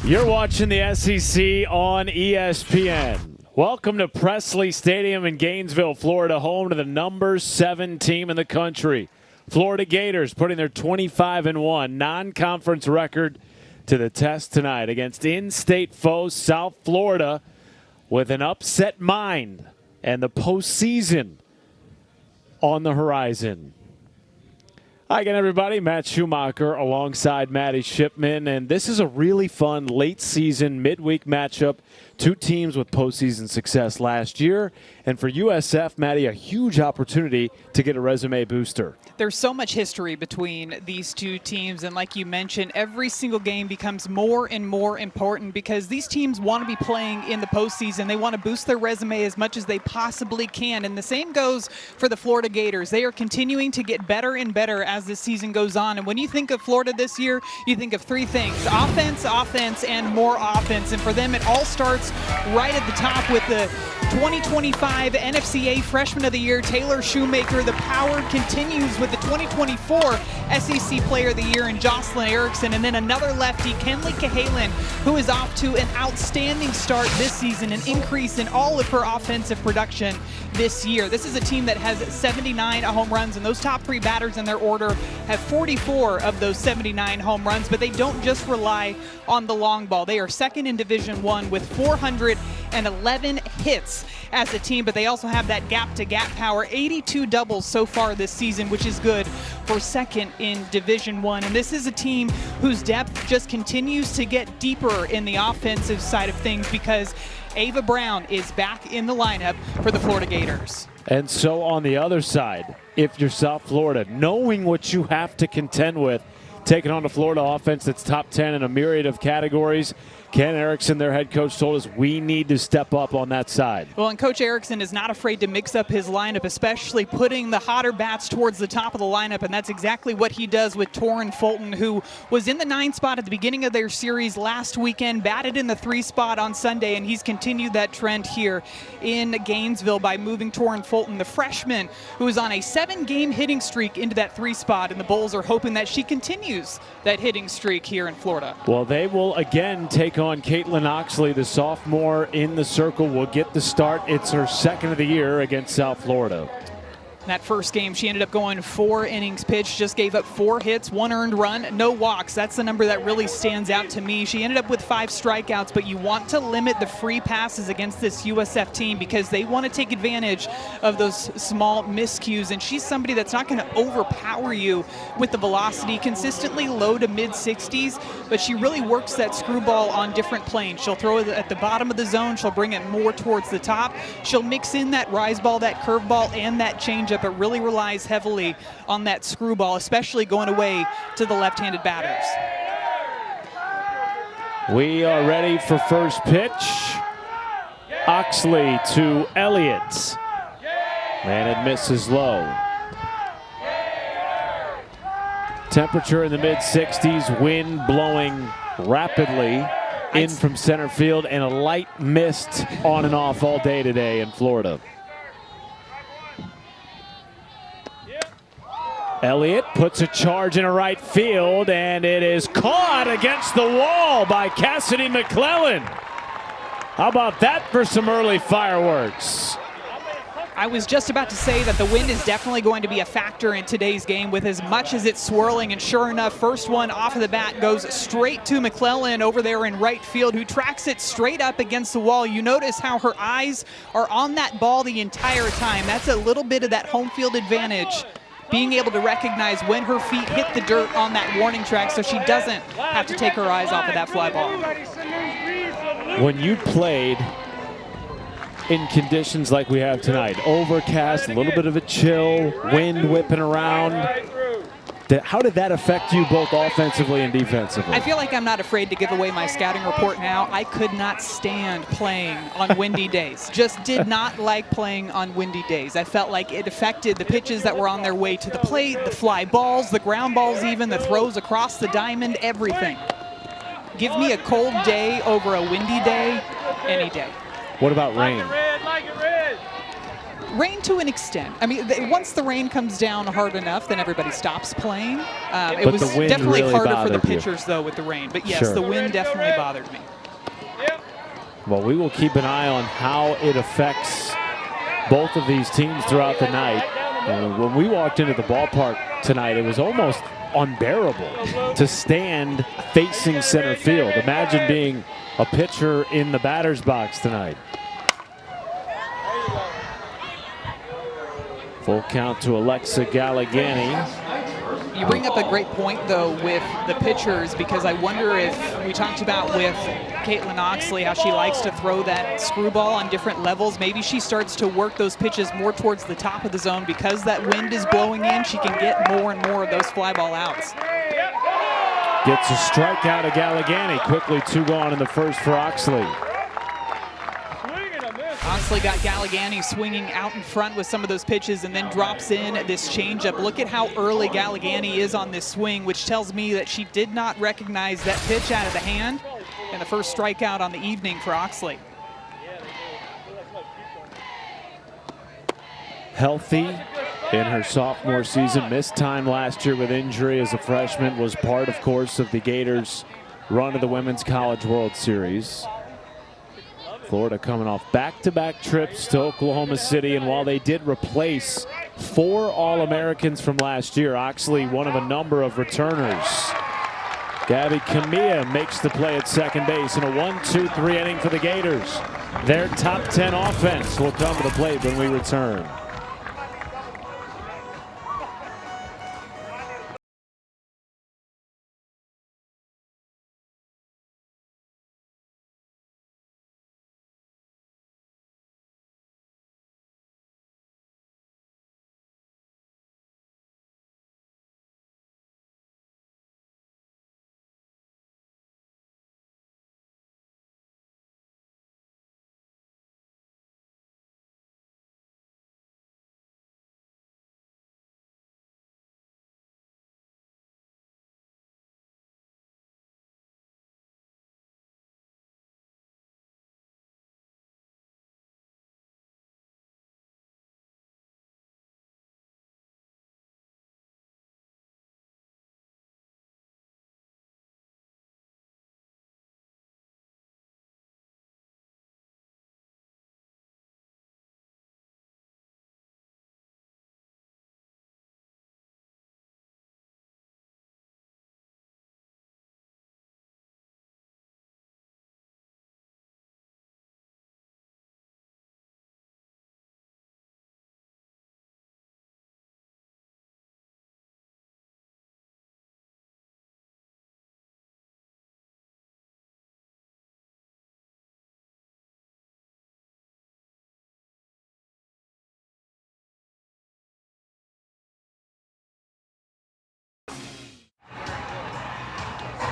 You're watching the SEC on ESPN. Welcome to Presley Stadium in Gainesville, Florida, home to the number 7 team in the country. Florida Gators putting their 25-1 non-conference record to the test tonight against in-state foe South Florida with an upset mind and the postseason on the horizon. Hi again, everybody. Matt Schumacher alongside Maddie Shipman, and this is a really fun late-season midweek matchup. Two teams with postseason success last year, and for USF, Maddie, a huge opportunity to get a resume booster. There's so much history between these two teams, and like you mentioned, every single game becomes more and more important because these teams want to be playing in the postseason. They want to boost their resume as much as they possibly can, and the same goes for the Florida Gators. They are continuing to get better and better as the season goes on, and when you think of Florida this year, you think of three things: offense, offense, and more offense, and for them it all starts right at the top with the 2025 NFCA Freshman of the Year, Taylor Shoemaker. The power continues with the 2024 SEC Player of the Year in Jocelyn Erickson, and then another lefty, Kenley Cahalan, who is off to an outstanding start this season, an increase in all of her offensive production this year. This is a team that has 79 home runs, and those top three batters in their order have 44 of those 79 home runs, but they don't just rely on the long ball. They are second in Division I with 411 hits as a team, but they also have that gap-to-gap power. 82 doubles so far this season, which is good for second in Division I. And this is a team whose depth just continues to get deeper in the offensive side of things because Ava Brown is back in the lineup for the Florida Gators. And so on the other side, if you're South Florida, knowing what you have to contend with, taking on the Florida offense that's top 10 in a myriad of categories, Ken Erickson, their head coach, told us we need to step up on that side. Well, and Coach Erickson is not afraid to mix up his lineup, especially putting the hotter bats towards the top of the lineup, and that's exactly what he does with Torrin Fulton, who was in the 9 spot at the beginning of their series last weekend, batted in the 3 spot on Sunday, and he's continued that trend here in Gainesville by moving Torrin Fulton, the freshman, who is on a 7-game hitting streak, into that 3 spot, and the Bulls are hoping that she continues that hitting streak here in Florida. Well, they will again take on Caitlin Oxley, the sophomore in the circle, will get the start. It's her second of the year against South Florida. That first game, she ended up going 4 innings pitched, just gave up 4 hits, 1 earned run, no walks. That's the number that really stands out to me. She ended up with 5 strikeouts, but you want to limit the free passes against this USF team because they want to take advantage of those small miscues, and she's somebody that's not going to overpower you with the velocity, consistently low to mid-60s, but she really works that screwball on different planes. She'll throw it at the bottom of the zone, she'll bring it more towards the top, she'll mix in that rise ball, that curve ball, and that changeup. It really relies heavily on that screwball, especially going away to the left-handed batters. We are ready for first pitch. Oxley to Elliott. And it misses low. Temperature in the mid-60s, wind blowing rapidly in from center field, and a light mist on and off all day today in Florida. Elliott puts a charge in right field, and it is caught against the wall by Cassidy McClellan. How about that for some early fireworks? I was just about to say that the wind is definitely going to be a factor in today's game with as much as it's swirling, and sure enough, first one off of the bat goes straight to McClellan over there in right field, who tracks it straight up against the wall. You notice how her eyes are on that ball the entire time. That's a little bit of that home field advantage, being able to recognize when her feet hit the dirt on that warning track so she doesn't have to take her eyes off of that fly ball. When you played in conditions like we have tonight, overcast, a little bit of a chill, wind whipping around, how did that affect you both offensively and defensively? I feel like I'm not afraid to give away my scouting report now. I could not stand playing on windy days. Just did not like playing on windy days. I felt like it affected the pitches that were on their way to the plate, the fly balls, the ground balls even, the throws across the diamond, everything. Give me a cold day over a windy day any day. What about rain? Rain to an extent. I mean, once the rain comes down hard enough, then everybody stops playing. It But was the wind definitely really harder for the bothered you. pitchers, though, with the rain. But yes, Sure. the wind definitely bothered me. Well, we will keep an eye on how it affects both of these teams throughout the night. When we walked into the ballpark tonight, it was almost unbearable to stand facing center field. Imagine being a pitcher in the batter's box tonight. Full count to Alexa Gallegani. You bring up a great point, though, with the pitchers, because I wonder if we talked about with Caitlin Oxley how she likes to throw that screwball on different levels. Maybe she starts to work those pitches more towards the top of the zone because that wind is blowing in. She can get more and more of those fly ball outs. Gets a strikeout of Gallegani. Quickly 2 gone in the first for Oxley. Oxley got Gallegani swinging out in front with some of those pitches and then drops in this changeup. Look at how early Gallegani is on this swing, which tells me that she did not recognize that pitch out of the hand, and the first strikeout on the evening for Oxley. Healthy in her sophomore season, missed time last year with injury as a freshman, was part, of course, of the Gators' run to the Women's College World Series. Florida coming off back-to-back trips to Oklahoma City, and while they did replace 4 All-Americans from last year, Oxley one of a number of returners. Gabby Camilla makes the play at second base in a 1-2-3 inning for the Gators. Their top 10 offense will come to the plate when we return.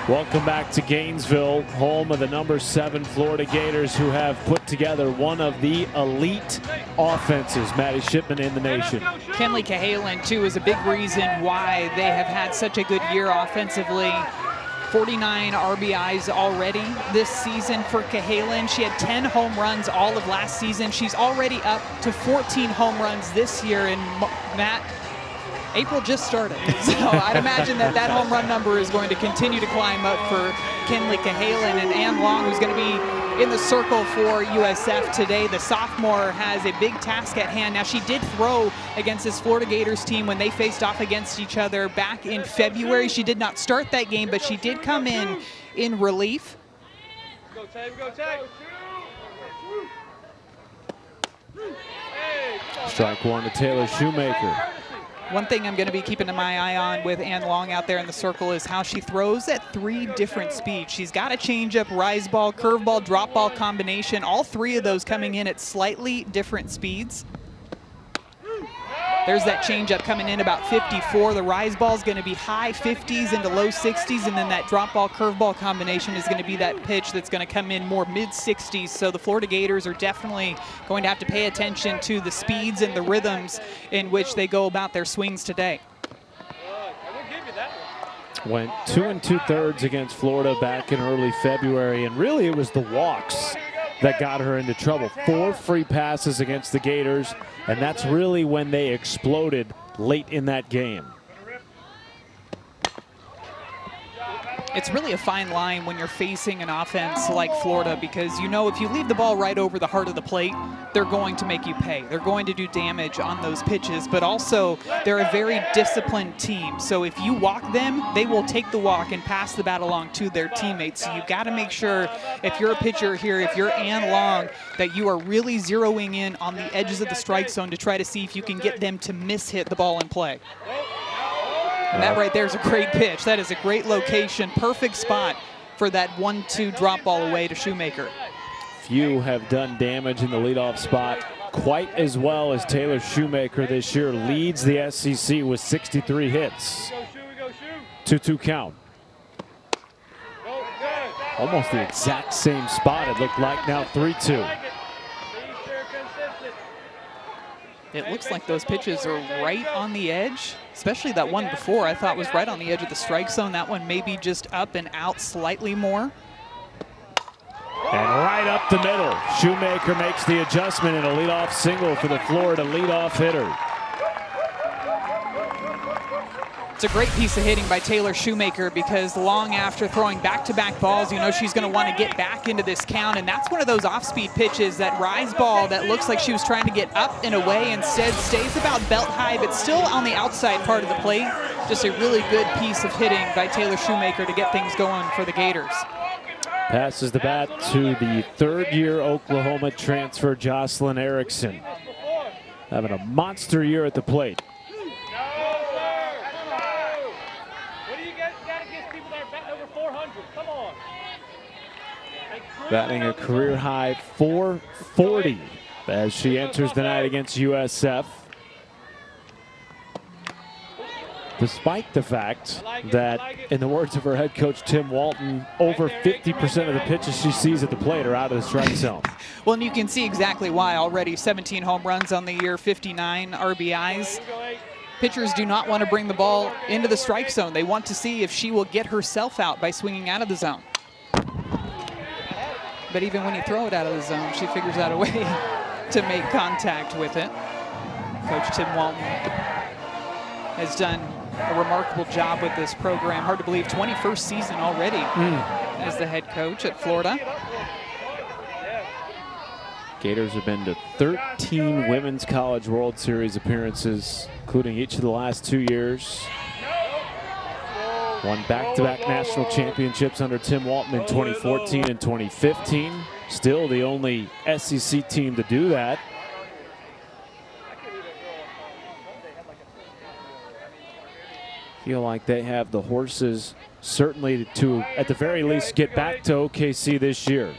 Welcome back to Gainesville, home of the number 7 Florida Gators, who have put together one of the elite offenses, Maddie Shipman, in the nation. Kenleigh Cahalan, too, is a big reason why they have had such a good year offensively. 49 RBIs already this season for Cahalan. She had 10 home runs all of last season. She's already up to 14 home runs this year, and Matt, April just started, so I'd imagine that home run number is going to continue to climb up for Kenleigh Cahalan. And Ann Long, who's going to be in the circle for USF today, the sophomore, has a big task at hand. Now, she did throw against this Florida Gators team when they faced off against each other back in February. She did not start that game, but she did come in relief. Go, Tay, go, Tay. Strike 1 to Taylor Shoemaker. One thing I'm going to be keeping my eye on with Ann Long out there in the circle is how she throws at 3 different speeds. She's got a changeup, rise ball, curveball, drop ball combination, all 3 of those coming in at slightly different speeds. There's that changeup coming in about 54. The rise ball is going to be high 50s into low 60s, and then that drop ball, curveball combination is going to be that pitch that's going to come in more mid 60s. So the Florida Gators are definitely going to have to pay attention to the speeds and the rhythms in which they go about their swings today. Went 2 2/3 against Florida back in early February, and really it was the walks that got her into trouble. 4 free passes against the Gators, and that's really when they exploded late in that game. It's really a fine line when you're facing an offense like Florida, because you know if you leave the ball right over the heart of the plate, they're going to make you pay. They're going to do damage on those pitches, but also they're a very disciplined team. So if you walk them, they will take the walk and pass the bat along to their teammates. So you got to make sure, if you're a pitcher here, if you're Ann Long, that you are really zeroing in on the edges of the strike zone to try to see if you can get them to miss-hit the ball in play. And that right there is a great pitch. That is a great location, perfect spot for that 1-2 drop ball away to Shoemaker. Few have done damage in the leadoff spot quite as well as Taylor Shoemaker this year. Leads the SEC with 63 hits. 2-2 count. Almost the exact same spot it looked like. Now 3-2. It looks like those pitches are right on the edge, especially that one before I thought was right on the edge of the strike zone. That one maybe just up and out slightly more. And right up the middle, Shoemaker makes the adjustment in a leadoff single for the Florida leadoff hitter. It's a great piece of hitting by Taylor Shoemaker, because long after throwing back-to-back balls, you know she's going to want to get back into this count, and that's one of those off-speed pitches, that rise ball that looks like she was trying to get up and away, instead stays about belt high, but still on the outside part of the plate. Just a really good piece of hitting by Taylor Shoemaker to get things going for the Gators. Passes the bat to the third-year Oklahoma transfer, Jocelyn Erickson. Having a monster year at the plate. Batting a career high .440 as she enters the night against USF. Despite the fact that, in the words of her head coach Tim Walton, over 50% of the pitches she sees at the plate are out of the strike zone. Well, and you can see exactly why already. 17 home runs on the year, 59 RBIs. Pitchers do not want to bring the ball into the strike zone. They want to see if she will get herself out by swinging out of the zone. But even when you throw it out of the zone, she figures out a way to make contact with it. Coach Tim Walton has done a remarkable job with this program. Hard to believe, 21st season already as the head coach at Florida. Gators have been to 13 Women's College World Series appearances, including each of the last 2 years. Won back-to-back national championships under Tim Walton in 2014 and 2015. Still the only SEC team to do that. Feel like they have the horses certainly to, at the very least, get back to OKC this year.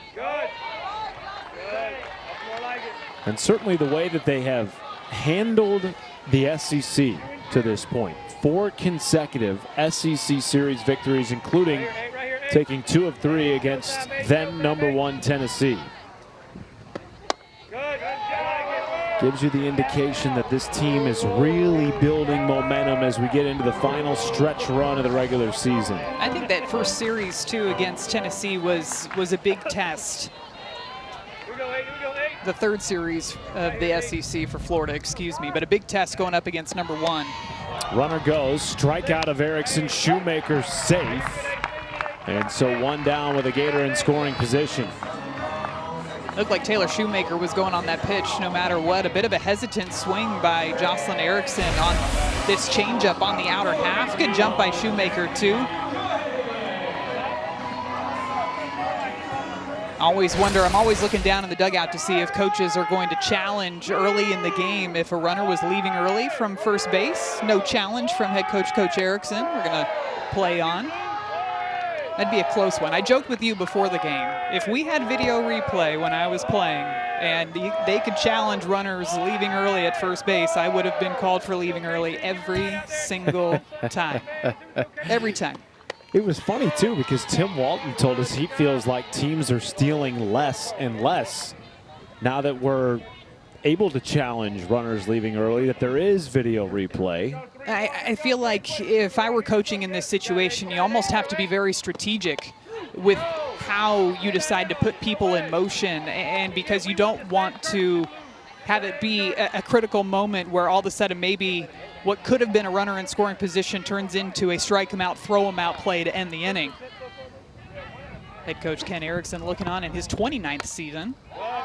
And certainly the way that they have handled the SEC to this point. 4 consecutive SEC series victories, including taking 2 of 3 against then #1 Tennessee. Gives you the indication that this team is really building momentum as we get into the final stretch run of the regular season. I think that first series, too, against Tennessee was a big test. The third series of the SEC for Florida, excuse me, but a big test going up against #1. Runner goes, strikeout of Erickson, Shoemaker safe. And so 1 down with a Gator in scoring position. Looked like Taylor Shoemaker was going on that pitch no matter what. A bit of a hesitant swing by Jocelyn Erickson on this changeup on the outer half. Good jump by Shoemaker, too. I'm always looking down in the dugout to see if coaches are going to challenge early in the game if a runner was leaving early from first base. No challenge from head coach, Coach Erickson. We're going to play on. That'd be a close one. I joked with you before the game. If we had video replay when I was playing and they could challenge runners leaving early at first base, I would have been called for leaving early every single time. Every time. It was funny, too, because Tim Walton told us he feels like teams are stealing less and less now that we're able to challenge runners leaving early, that there is video replay. I feel like if I were coaching in this situation, you almost have to be very strategic with how you decide to put people in motion, and because you don't want to have it be a critical moment where all of a sudden maybe what could have been a runner in scoring position turns into a strike him out, throw him out play to end the inning. Head coach Ken Erickson looking on in his 29th season.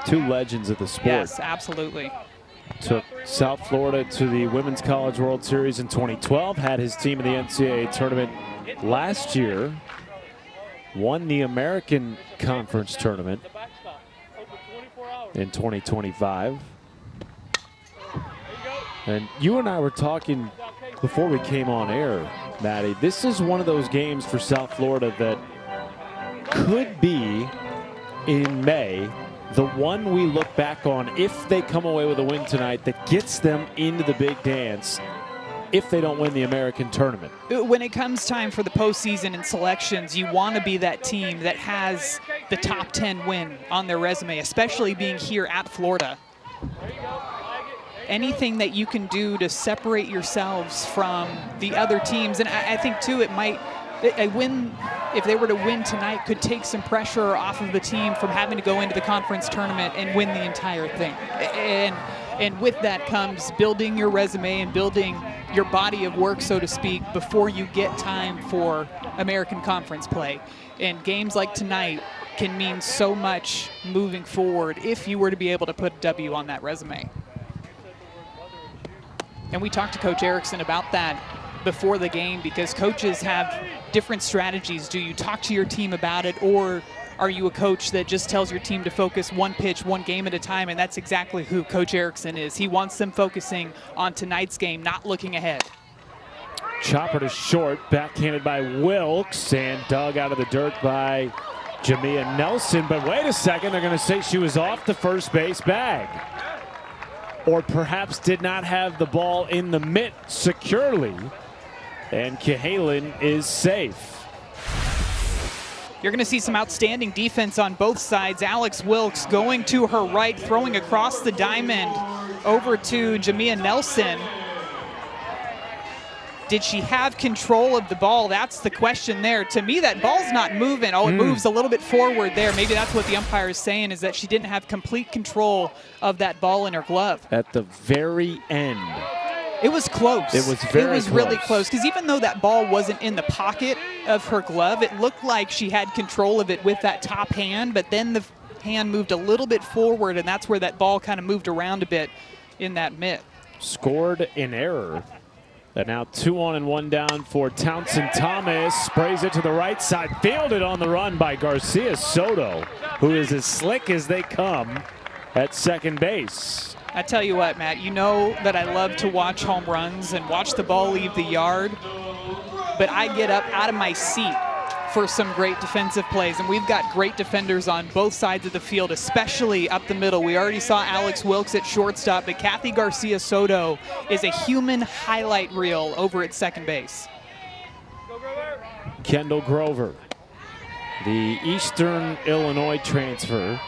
Two legends of the sport. Yes, absolutely. Took South Florida to the Women's College World Series in 2012, had his team in the NCAA tournament last year, won the American Conference tournament in 2025. And you and I were talking before we came on air, Maddie. This is one of those games for South Florida that could be, in May, the one we look back on if they come away with a win tonight that gets them into the big dance if they don't win the American tournament. When it comes time for the postseason and selections, you want to be that team that has the top 10 win on their resume, especially being here at Florida. Anything that you can do to separate yourselves from the other teams. And I think, too, a win, if they were to win tonight, could take some pressure off of the team from having to go into the conference tournament and win the entire thing. And with that comes building your resume and building your body of work, so to speak, before you get time for American Conference play. And games like tonight can mean so much moving forward if you were to be able to put a W on that resume. And we talked to Coach Erickson about that before the game, because coaches have different strategies. Do you talk to your team about it, or are you a coach that just tells your team to focus one pitch, one game at a time? And that's exactly who Coach Erickson is. He wants them focusing on tonight's game, not looking ahead. Chopper to short, backhanded by Wilkes, and dug out of the dirt by Jamia Nelson. But wait a second, they're going to say she was off the first base bag, or perhaps did not have the ball in the mitt securely, and Cahalan is safe. You're going to see some outstanding defense on both sides. Alex Wilkes going to her right, throwing across the diamond over to Jamia Nelson. Did she have control of the ball? That's the question there. To me, that ball's not moving. Oh, it moves a little bit forward there. Maybe that's what the umpire is saying, is that she didn't have complete control of that ball in her glove. At the very end. It was close. It was very It was really close, because even though that ball wasn't in the pocket of her glove, it looked like she had control of it with that top hand, but then the hand moved a little bit forward, and that's where that ball kind of moved around a bit in that mitt. Scored in error. And now 2 on and 1 down for Townsend Thomas. Sprays it to the right side. Fielded on the run by Garcia Soto, who is as slick as they come at second base. I tell you what, Matt, you know that I love to watch home runs and watch the ball leave the yard, but I get up out of my seat for some great defensive plays, and we've got great defenders on both sides of the field, especially up the middle. We already saw Alex Wilkes at shortstop, but Kathy Garcia Soto is a human highlight reel over at second base. Kendall Grover, the Eastern Illinois transfer,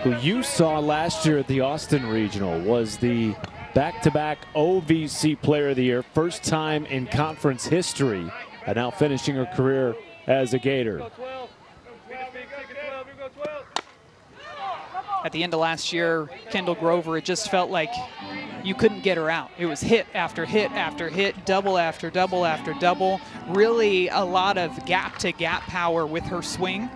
who you saw last year at the Austin Regional, was the back-to-back OVC Player of the Year, first time in conference history, and now finishing her career as a Gator. At the end of last year, Kendall Grover, it just felt like you couldn't get her out. It was hit after hit after hit, double after double after double. Really a lot of gap-to-gap power with her swing.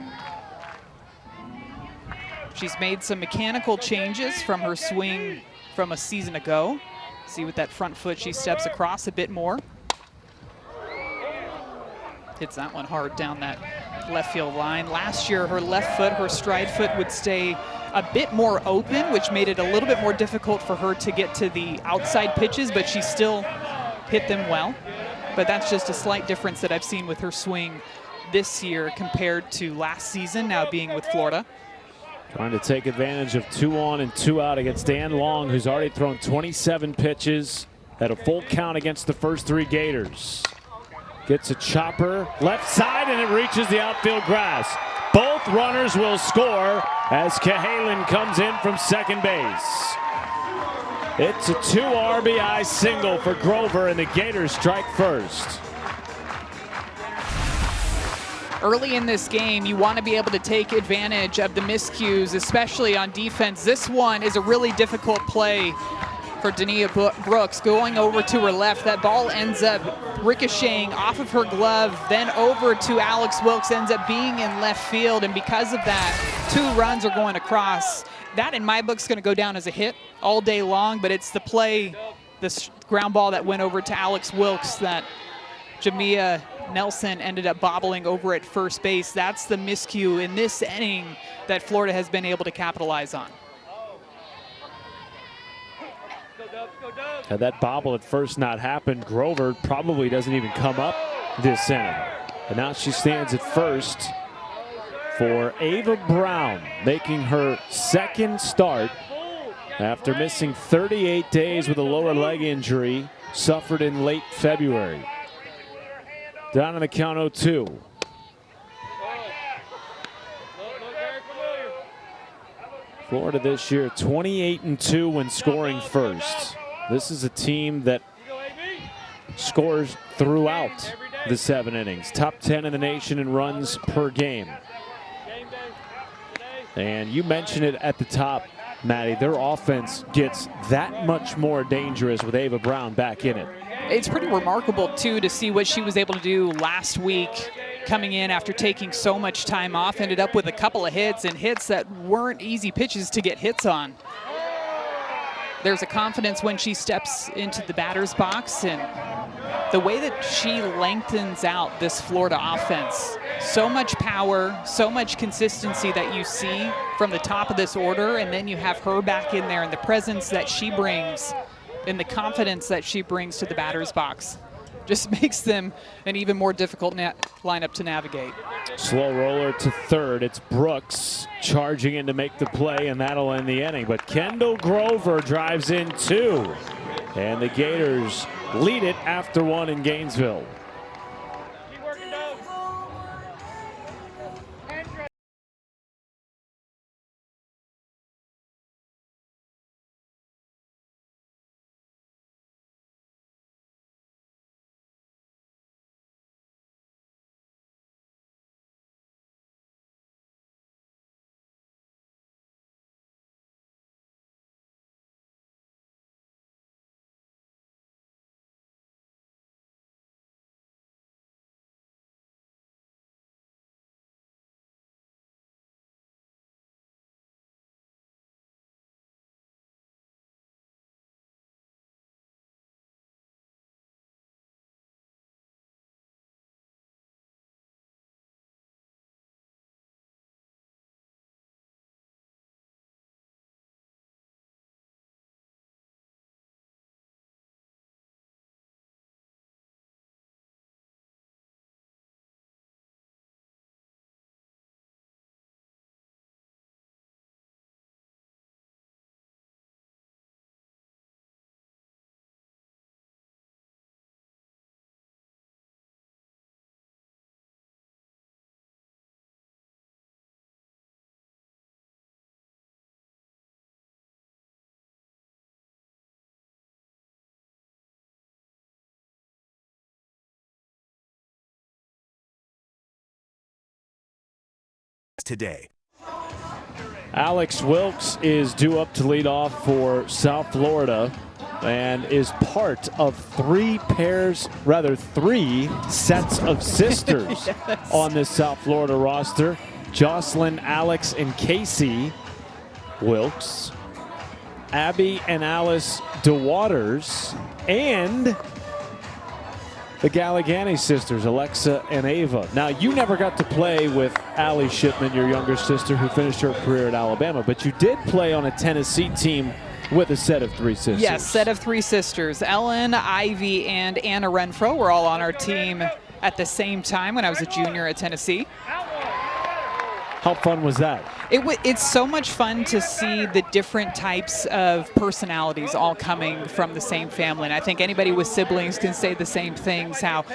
She's made some mechanical changes from her swing from a season ago. See, with that front foot, she steps across a bit more. Hits that one hard down that left field line. Last year, her left foot, her stride foot, would stay a bit more open, which made it a little bit more difficult for her to get to the outside pitches, but she still hit them well. But that's just a slight difference that I've seen with her swing this year compared to last season, now being with Florida. Trying to take advantage of 2 on and 2 out against Dan Long, who's already thrown 27 pitches, had a full count against the first 3 Gators. Gets a chopper left side, and it reaches the outfield grass. Both runners will score as Cahalan comes in from second base. It's a 2 RBI single for Grover, and the Gators strike first. early in this game, you want to be able to take advantage of the miscues, especially on defense. This one is a really difficult play for Dania Brooks, going over to her left. That ball ends up ricocheting off of her glove, then over to Alex Wilkes, ends up being in left field, and because of that, 2 runs are going across. That, in my book, is going to go down as a hit all day long, but it's the play, this ground ball that went over to Alex Wilkes that Jamia Nelson ended up bobbling over at first base. That's the miscue in this inning that Florida has been able to capitalize on. Had that bobble at first not happened, Grover probably doesn't even come up this inning. And now she stands at first for Ava Brown, making her 2nd start after missing 38 days with a lower leg injury suffered in late February. Down on the count 0-2. Florida this year 28-2 when scoring first. This is a team that scores throughout the 7 innings. Top 10 in the nation in runs per game. And you mentioned it at the top, Maddie, their offense gets that much more dangerous with Ava Brown back in it. It's pretty remarkable, too, to see what she was able to do last week, coming in after taking so much time off. Ended up with a couple of hits, and hits that weren't easy pitches to get hits on. There's a confidence when she steps into the batter's box, and the way that she lengthens out this Florida offense. So much power, so much consistency that you see from the top of this order, and then you have her back in there, and the presence that she brings and the confidence that she brings to the batter's box just makes them an even more difficult lineup to navigate. Slow roller to third. It's Brooks charging in to make the play, and that'll end the inning. But Kendall Grover drives in 2, and the Gators lead it after 1 in Gainesville. Today. Alex Wilkes is due up to lead off for South Florida and is part of 3 sets of sisters Yes. on this South Florida roster. Jocelyn, Alex, and Casey Wilkes, Abby and Alice DeWaters, and the Galligani sisters, Alexa and Ava. Now, you never got to play with Allie Shipman, your younger sister, who finished her career at Alabama, but you did play on a Tennessee team with a set of 3 sisters. Yes, set of 3 sisters. Ellen, Ivy, and Anna Renfro were all on our team at the same time when I was a junior at Tennessee. How fun was that? It's so much fun to see the different types of personalities all coming from the same family. And I think anybody with siblings can say the same things, how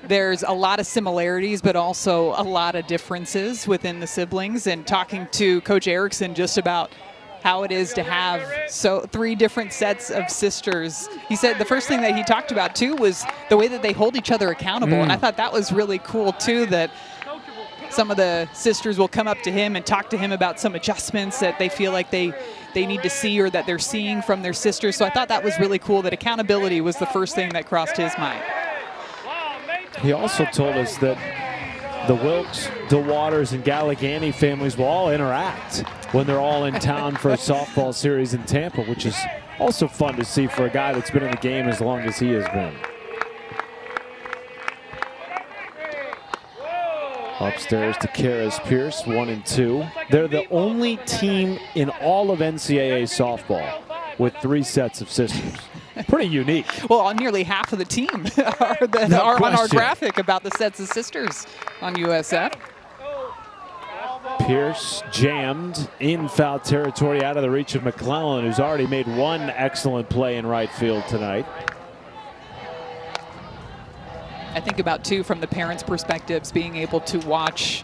there's a lot of similarities, but also a lot of differences within the siblings. And talking to Coach Erickson just about how it is to have 3 different sets of sisters. He said the first thing that he talked about, too, was the way that they hold each other accountable. And I thought that was really cool, too, that some of the sisters will come up to him and talk to him about some adjustments that they feel like they need to see or that they're seeing from their sisters. So I thought that was really cool that accountability was the first thing that crossed his mind. He also told us that the Wilkes, DeWaters, and Galligani families will all interact when they're all in town for a softball series in Tampa, which is also fun to see for a guy that's been in the game as long as he has been. Upstairs to Karis Pierce, 1-2. They're the only team in all of NCAA softball with 3 sets of sisters. Pretty unique. Well, nearly half of the team are on our graphic about the sets of sisters on USF. Pierce jammed in foul territory out of the reach of McClellan, who's already made 1 excellent play in right field tonight. I think about, too, from the parents' perspectives, being able to watch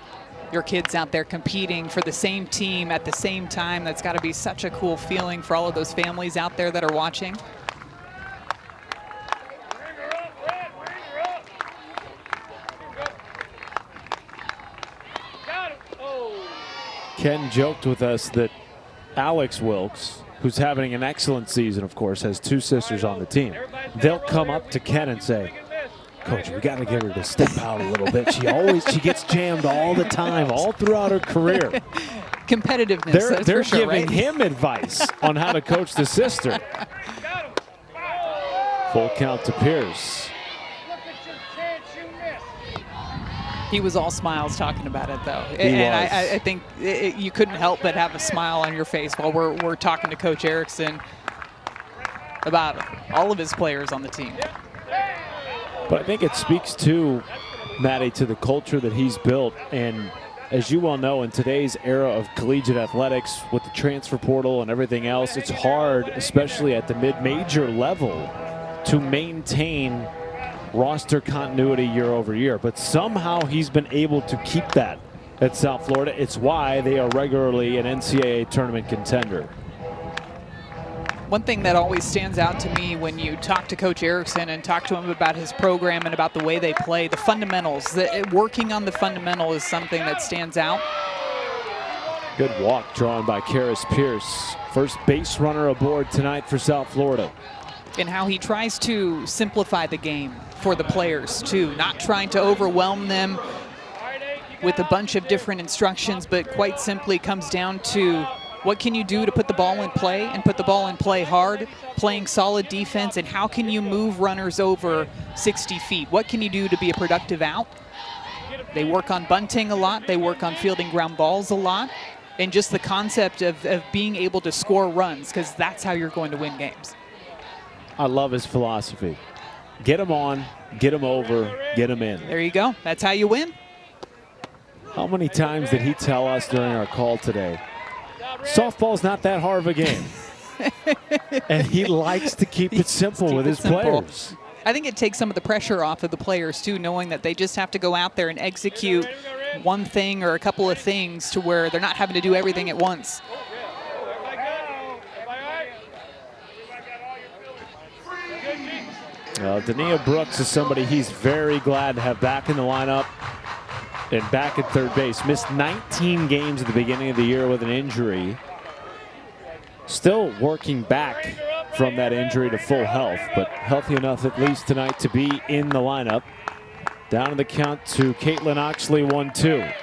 your kids out there competing for the same team at the same time. That's got to be such a cool feeling for all of those families out there that are watching. Ken joked with us that Alex Wilkes, who's having an excellent season, of course, has 2 sisters on the team. They'll come up to Ken and say, "Coach, we got to get her to step out a little bit. She gets jammed all the time, all throughout her career." Competitiveness. They're for sure, giving right? him advice on how to coach the sister. Full count to Pierce. He was all smiles talking about it, though. And I think you couldn't help but have a smile on your face while we're talking to Coach Erickson about all of his players on the team. But I think it speaks to, Maddie, to the culture that he's built. And as you well know, in today's era of collegiate athletics with the transfer portal and everything else, it's hard, especially at the mid-major level, to maintain roster continuity year over year. But somehow he's been able to keep that at South Florida. It's why they are regularly an NCAA tournament contender. One thing that always stands out to me when you talk to Coach Erickson and talk to him about his program and about the way they play, the fundamentals, working on the fundamental is something that stands out. Good walk drawn by Karis Pierce. First base runner aboard tonight for South Florida. And how he tries to simplify the game for the players, too. Not trying to overwhelm them with a bunch of different instructions, but quite simply comes down to what can you do to put the ball in play and put the ball in play hard, playing solid defense, and how can you move runners over 60 feet? What can you do to be a productive out? They work on bunting a lot. They work on fielding ground balls a lot. And just the concept of being able to score runs, because that's how you're going to win games. I love his philosophy. Get them on, get them over, get them in. There you go. That's how you win. How many times did he tell us during our call today? Softball's not that hard of a game. And he likes to keep it simple with his players. I think it takes some of the pressure off of the players, too, knowing that they just have to go out there and execute one thing or a couple of things to where they're not having to do everything at once. Dania Brooks is somebody he's very glad to have back in the lineup and back at third base. Missed 19 games at the beginning of the year with an injury. Still working back from that injury to full health, but healthy enough at least tonight to be in the lineup. Down in the count to Caitlin Oxley, 1-2.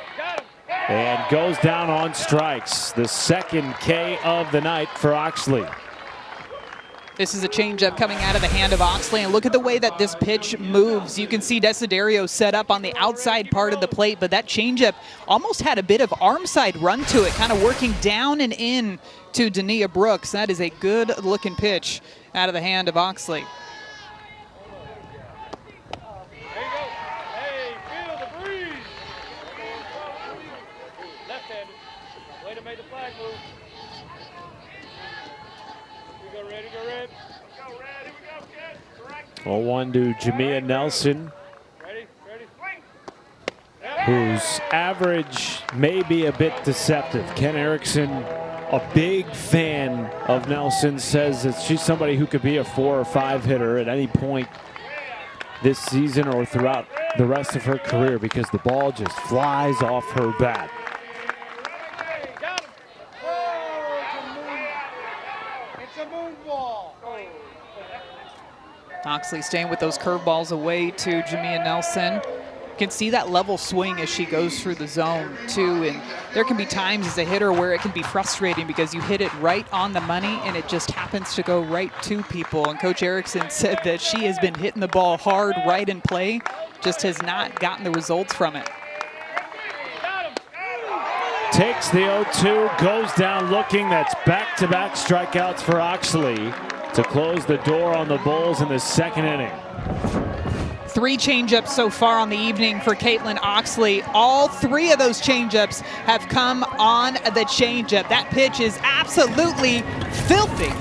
And goes down on strikes. The second K of the night for Oxley. This is a changeup coming out of the hand of Oxley, and look at the way that this pitch moves. You can see Desiderio set up on the outside part of the plate, but that changeup almost had a bit of arm side run to it, kind of working down and in to Dania Brooks. That is a good-looking pitch out of the hand of Oxley. Hey, feel the breeze. Left-handed. Way to make the flag move. We go red, we go red. Go red, here we go, kid. Correct. 0-1 to Jamia Nelson, Ready, ready. whose average may be a bit deceptive. Ken Erickson, a big fan of Nelson, says that she's somebody who could be a 4 or 5 hitter at any point this season or throughout the rest of her career because the ball just flies off her bat. Got him. It's a moon ball. Oxley staying with those curveballs away to Jamia Nelson. You can see that level swing as she goes through the zone too, and there can be times as a hitter where it can be frustrating because you hit it right on the money and it just happens to go right to people. And Coach Erickson said that she has been hitting the ball hard right in play, just has not gotten the results from it. Takes the 0-2, goes down looking. That's back-to-back strikeouts for Oxley to close the door on the Bulls in the second inning. 3 changeups so far on the evening for Caitlin Oxley. All 3 of those changeups have come on the changeup. That pitch is absolutely filthy.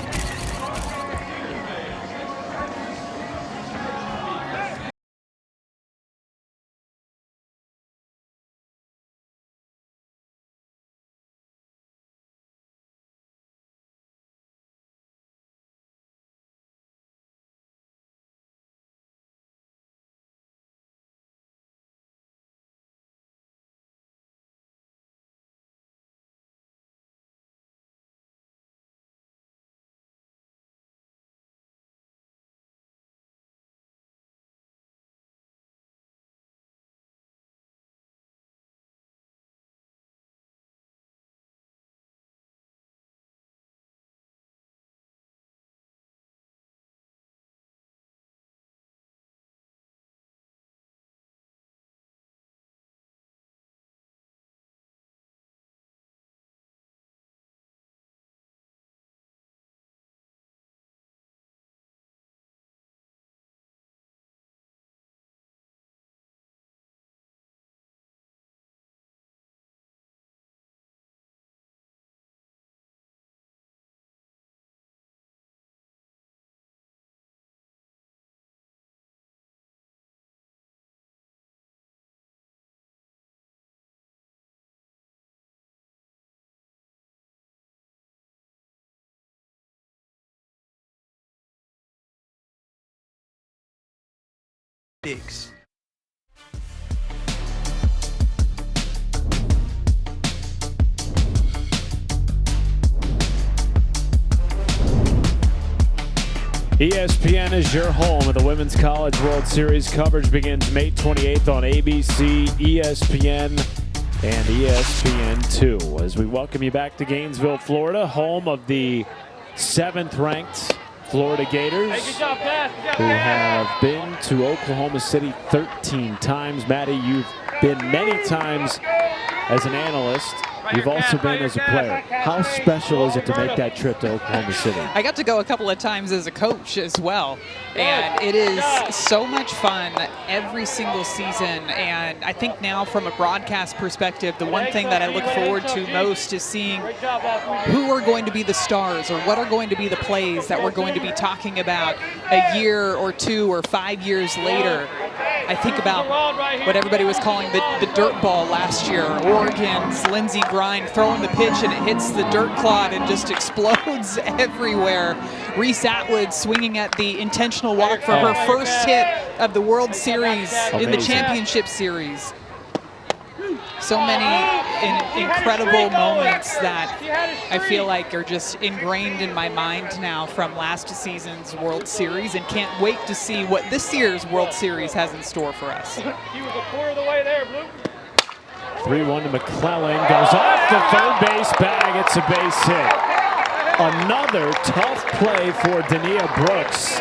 Biggs. ESPN is your home of the Women's College World Series. Coverage begins May 28th on ABC, ESPN, and ESPN2. As we welcome you back to Gainesville, Florida, home of the 7th-ranked Florida Gators, Hey, good job, Cass. Good job, who have been to Oklahoma City 13 times. Maddie, you've been many times as an analyst. You've also been as a player. How special is it to make that trip to Oklahoma City? I got to go a couple of times as a coach as well, and it is so much fun every single season. And I think now from a broadcast perspective, the one thing that I look forward to most is seeing who are going to be the stars or what are going to be the plays that we're going to be talking about a year or 2 or 5 years later. I think about what everybody was calling the dirt ball last year. Oregon's Lindsey Grind throwing the pitch and it hits the dirt clod and just explodes everywhere. Reese Atwood swinging at the intentional walk for her first hit of the World Series in the championship series. So many incredible moments that I feel like are just ingrained in my mind now from last season's World Series, and can't wait to see what this year's World Series has in store for us. He was a quarter of the way there, Blue. 3-1 to McClellan, goes off the third base bag. It's a base hit. Another tough play for Dania Brooks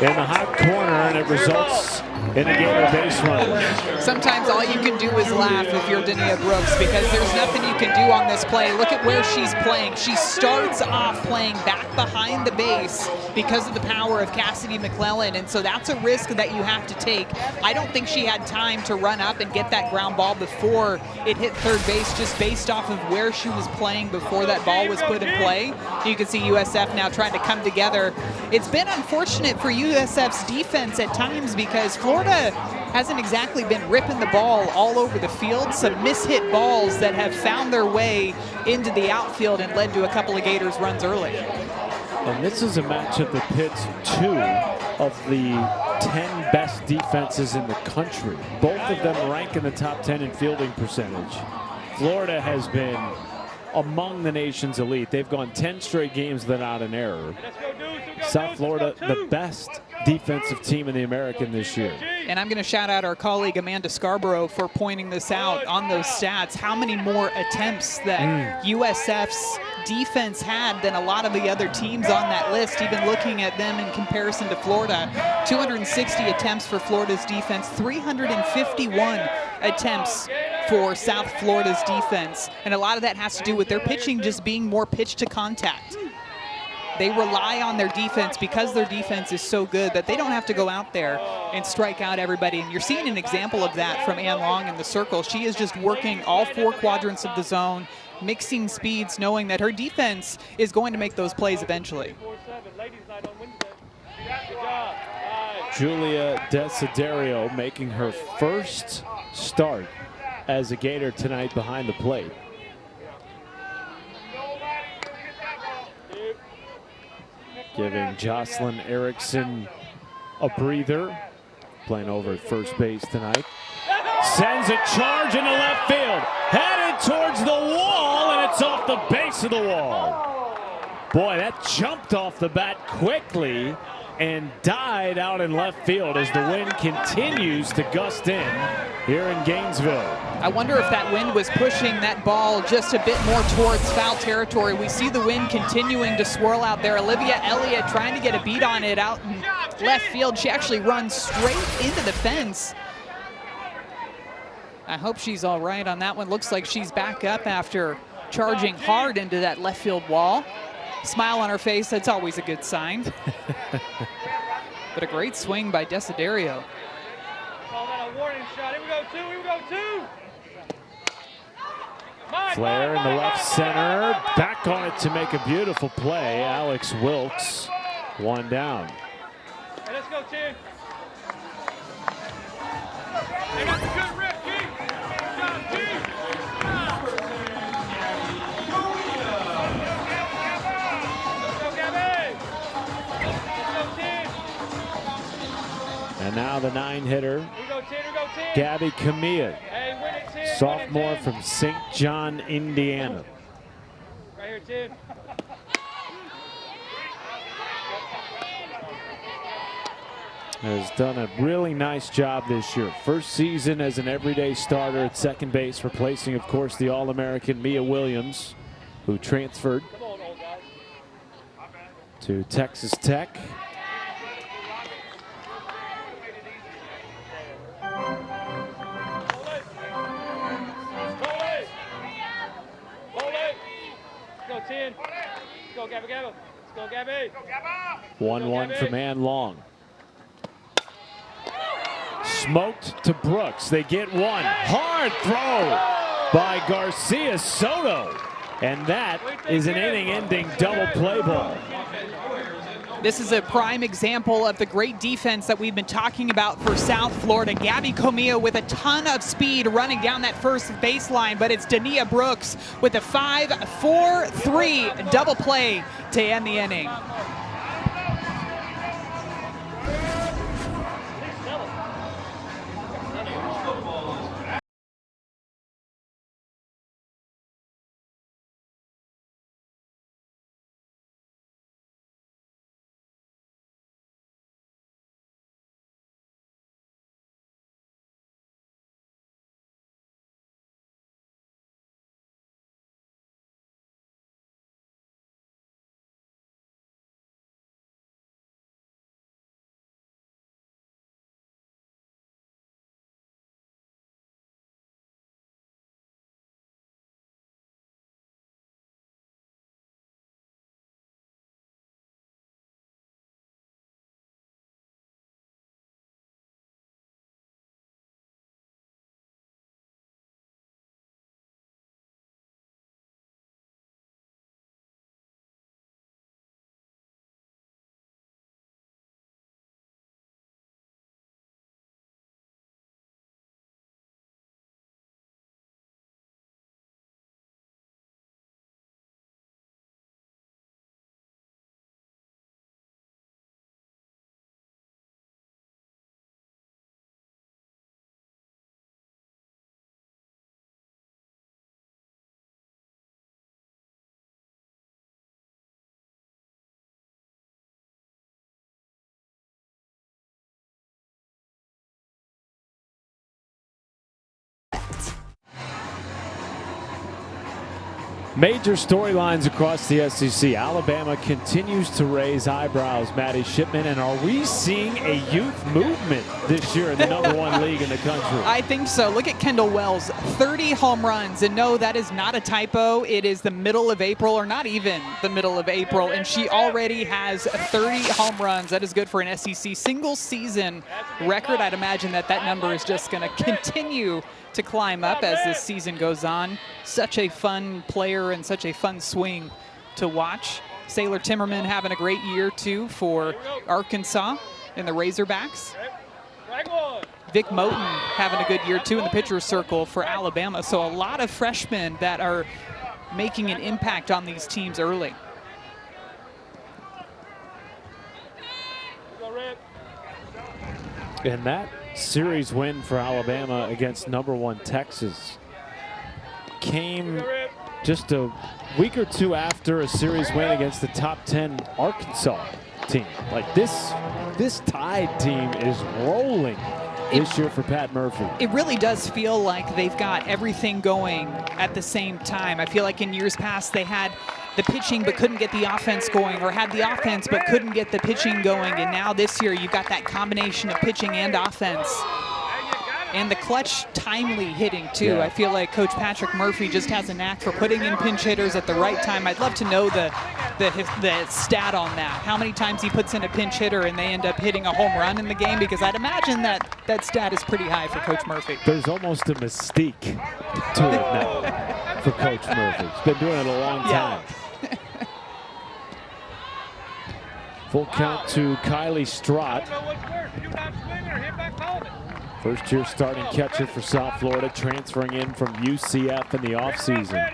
in the hot corner, and it results in a Gator base run. Sometimes all you can do is laugh if you're Dania Brooks, because there's nothing you can do on this play. Look at where she's playing. She starts off playing back behind the base because of the power of Cassidy McClellan, and so that's a risk that you have to take. I don't think she had time to run up and get that ground ball before it hit third base, just based off of where she was playing before that ball was put in play. You can see USF now trying to come together. It's been unfortunate for USF's defense at times because Florida hasn't exactly been ripping the ball all over the field. Some mishit balls that have found their way into the outfield and led to a couple of Gators runs early. And this is a matchup that pits 2 of the 10 best defenses in the country. Both of them rank in the top 10 in fielding percentage. Florida has been among the nation's elite. They've gone 10 straight games without an error. South Florida, the best defensive team in the American this year. And I'm going to shout out our colleague Amanda Scarborough for pointing this out on those stats. How many more attempts that USF's defense had than a lot of the other teams on that list, even looking at them in comparison to Florida. 260 attempts for Florida's defense, 351 attempts for South Florida's defense. And a lot of that has to do with their pitching just being more pitch to contact. They rely on their defense because their defense is so good that they don't have to go out there and strike out everybody. And you're seeing an example of that from Ann Long in the circle. She is just working all 4 quadrants of the zone, mixing speeds, knowing that her defense is going to make those plays eventually. Julia Desiderio making her first start as a Gator tonight behind the plate. Giving Jocelyn Erickson a breather. Playing over at first base tonight. Sends a charge into left field. Headed towards the wall, and it's off the base of the wall. Boy, that jumped off the bat quickly and died out in left field as the wind continues to gust in here in Gainesville. I wonder if that wind was pushing that ball just a bit more towards foul territory. We see the wind continuing to swirl out there. Olivia Elliott trying to get a beat on it out in left field. She actually runs straight into the fence. I hope she's all right on that one. Looks like she's back up after charging hard into that left field wall. Smile on her face, that's always a good sign. But a great swing by Desiderio. Call that a warning shot. Here we go, 2. Here we go, 2. Flare in the left center. Back on it to make a beautiful play. Alex Wilkes, 1 down. Hey, let's go, 10. Hey, that's a good rip, Keith. Good job, Keith. And now the 9-hitter, Gabby Camilla, sophomore from St. John, Indiana. Right here, 10. Has done a really nice job this year. First season as an everyday starter at second base, replacing, of course, the All-American Mia Williams, who transferred to Texas Tech. Go, 10. Go, Gabby, Gabby. Let's go, Gabby. 1-1 from Ann Long. Smoked to Brooks. They get one. Hard throw by Garcia Soto. And that is an inning-ending double play ball. This is a prime example of the great defense that we've been talking about for South Florida. Gabby Camilla with a ton of speed running down that first baseline, but it's Dania Brooks with a 5-4-3 double play to end the inning. Major storylines across the SEC. Alabama continues to raise eyebrows, Maddie Shipman, and are we seeing a youth movement this year in the #1 league in the country? I think so. Look at Kendall Wells, 30 home runs, and no, that is not a typo. It is the middle of April, or not even the middle of April, and she already has 30 home runs. That is good for an SEC single season record. I'd imagine that number is just going to continue to climb up as this season goes on. Such a fun player and such a fun swing to watch. Sailor Timmerman having a great year too for Arkansas in the Razorbacks. Vic Moten having a good year too in the pitcher's circle for Alabama. So a lot of freshmen that are making an impact on these teams early. And that series win for Alabama against #1 Texas came just a week or two after a series win against the top 10 Arkansas team. Like this Tide team is rolling this year for Pat Murphy. It really does feel like they've got everything going at the same time. I feel like in years past they had the pitching but couldn't get the offense going, or had the offense but couldn't get the pitching going, and now this year you've got that combination of pitching and offense. And the clutch, timely hitting too. Yeah. I feel like Coach Patrick Murphy just has a knack for putting in pinch hitters at the right time. I'd love to know the stat on that. How many times he puts in a pinch hitter and they end up hitting a home run in the game? Because I'd imagine that stat is pretty high for Coach Murphy. There's almost a mystique to it now for Coach Murphy. He's been doing it a long time. Full count to Kylie Strott. First-year starting catcher for South Florida, transferring in from UCF in the offseason.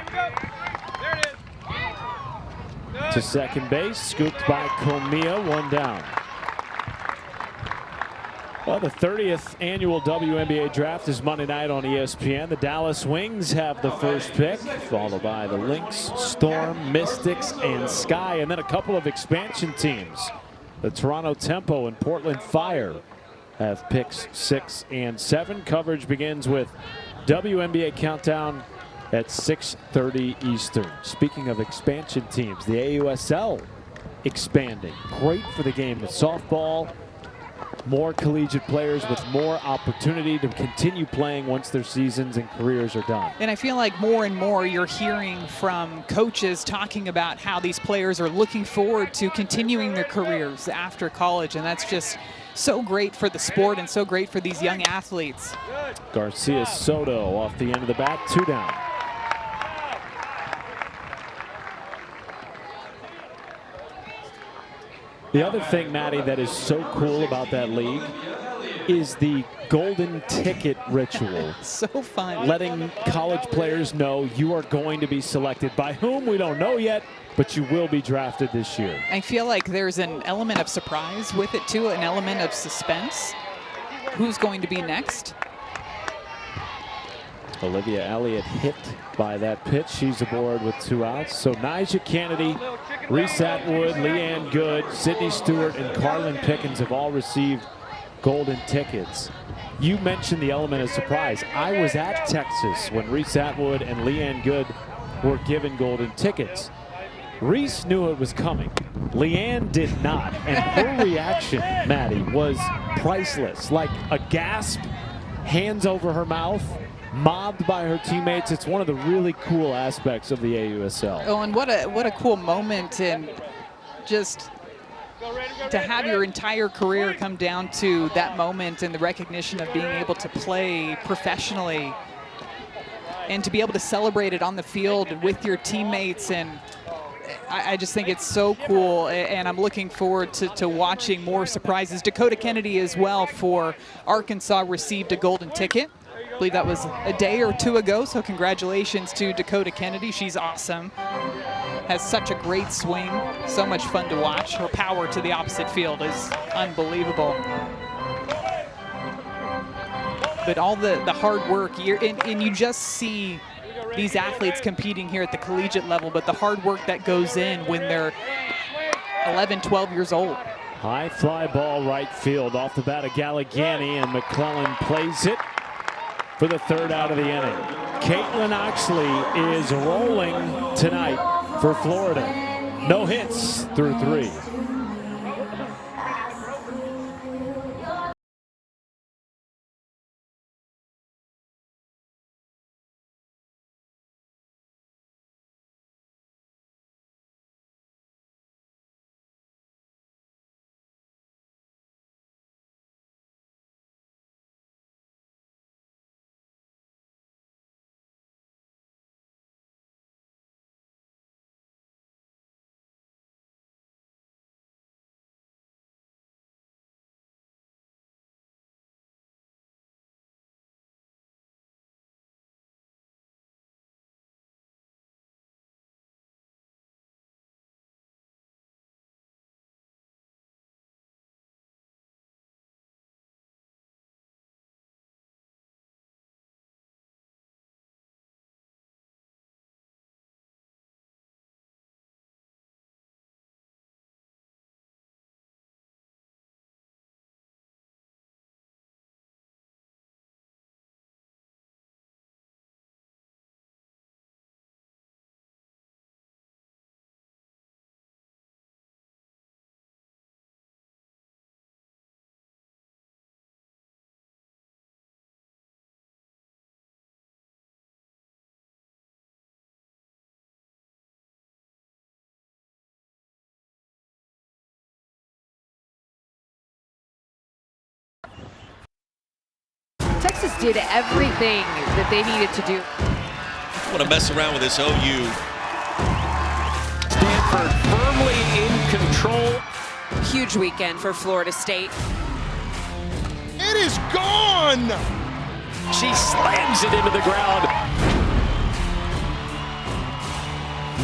To second base, scooped by Comia, one down. Well, the 30th annual WNBA draft is Monday night on ESPN. The Dallas Wings have the first pick, followed by the Lynx, Storm, Mystics, and Sky, and then a couple of expansion teams. The Toronto Tempo and Portland Fire have picks 6 and 7. Coverage begins with WNBA Countdown at 6:30 Eastern. Speaking of expansion teams, the AUSL expanding. Great for the game of softball. More collegiate players with more opportunity to continue playing once their seasons and careers are done. And I feel like more and more you're hearing from coaches talking about how these players are looking forward to continuing their careers after college, and that's just so great for the sport and so great for these young athletes. Garcia Soto off the end of the bat, 2 down. The other thing, Maddie, that is so cool about that league is the golden ticket ritual. So fun. Letting college players know you are going to be selected. By whom, we don't know yet, but you will be drafted this year. I feel like there's an element of surprise with it too, an element of suspense. Who's going to be next? Olivia Elliott hit by that pitch. She's aboard with 2 outs. So Nyjah Kennedy, Reese Atwood, Leanne Good, Sydney Stewart, and Carlin Pickens have all received golden tickets. You mentioned the element of surprise. I was at Texas when Reese Atwood and Leanne Good were given golden tickets. Reese knew it was coming. Leanne did not. And her reaction, Maddie, was priceless. Like a gasp, hands over her mouth, mobbed by her teammates. It's one of the really cool aspects of the AUSL. Oh, and what a cool moment, and just to have your entire career come down to that moment and the recognition of being able to play professionally and to be able to celebrate it on the field with your teammates. And I just think it's so cool, and I'm looking forward to watching more surprises. Dakota Kennedy as well for Arkansas received a golden ticket. I believe that was a day or 2 ago, so congratulations to Dakota Kennedy. She's awesome. Has such a great swing, so much fun to watch. Her power to the opposite field is unbelievable. But all the hard work, and you just see these athletes competing here at the collegiate level, but the hard work that goes in when they're 11, 12 years old. High fly ball right field off the bat of Galligani, and McClellan plays it for the 3rd out of the inning. Caitlin Oxley is rolling tonight for Florida. No hits through 3. Texas did everything that they needed to do. Want to mess around with this OU. Stanford firmly in control. Huge weekend for Florida State. It is gone! She slams it into the ground.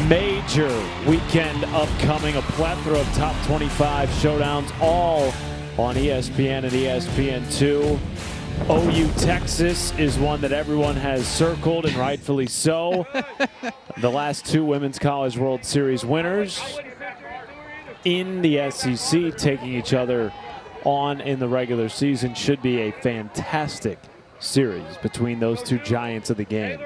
Major weekend upcoming, a plethora of top 25 showdowns, all on ESPN and ESPN2. OU Texas is one that everyone has circled, and rightfully so. The last 2 Women's College World Series winners in the SEC taking each other on in the regular season. Should be a fantastic series between those 2 giants of the game.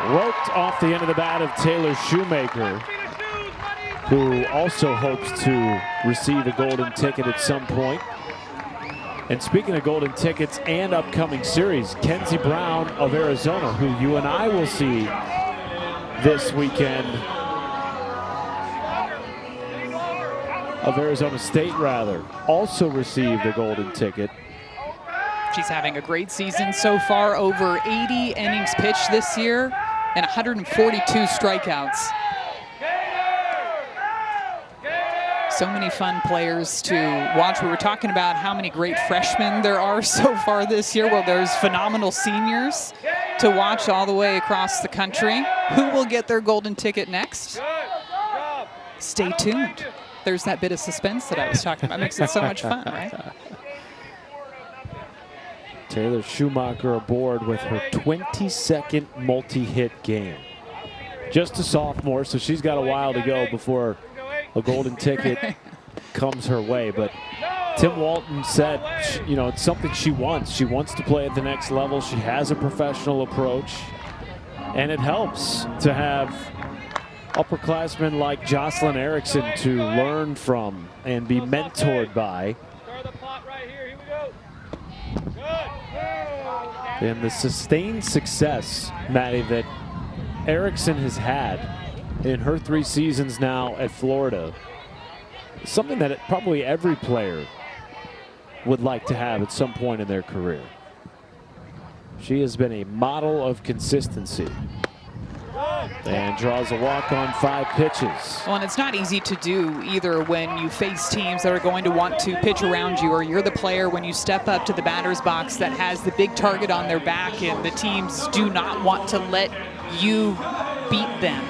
Roped off the end of the bat of Taylor Shoemaker, who also hopes to receive a golden ticket at some point. And speaking of golden tickets and upcoming series, Kenzie Brown of Arizona, who you and I will see this weekend, of Arizona State rather, also received a golden ticket. She's having a great season so far, over 80 innings pitched this year and 142 strikeouts. So many fun players to watch. We were talking about how many great freshmen there are so far this year. Well, there's phenomenal seniors to watch all the way across the country. Who will get their golden ticket next? Stay tuned. There's that bit of suspense that I was talking about. Makes it so much fun, right? Taylor Shoemaker aboard with her 22nd multi-hit game. Just a sophomore, so she's got a while to go before a golden ticket comes her way. But Tim Walton said, you know, it's something she wants. She wants to play at the next level. She has a professional approach, and it helps to have upperclassmen like Jocelyn Erickson to learn from and be mentored by. And the sustained success, Maddie, that Erickson has had in her 3 seasons now at Florida, something that probably every player would like to have at some point in their career. She has been a model of consistency and draws a walk on 5 pitches. Well, and it's not easy to do either when you face teams that are going to want to pitch around you, or you're the player when you step up to the batter's box that has the big target on their back and the teams do not want to let you beat them.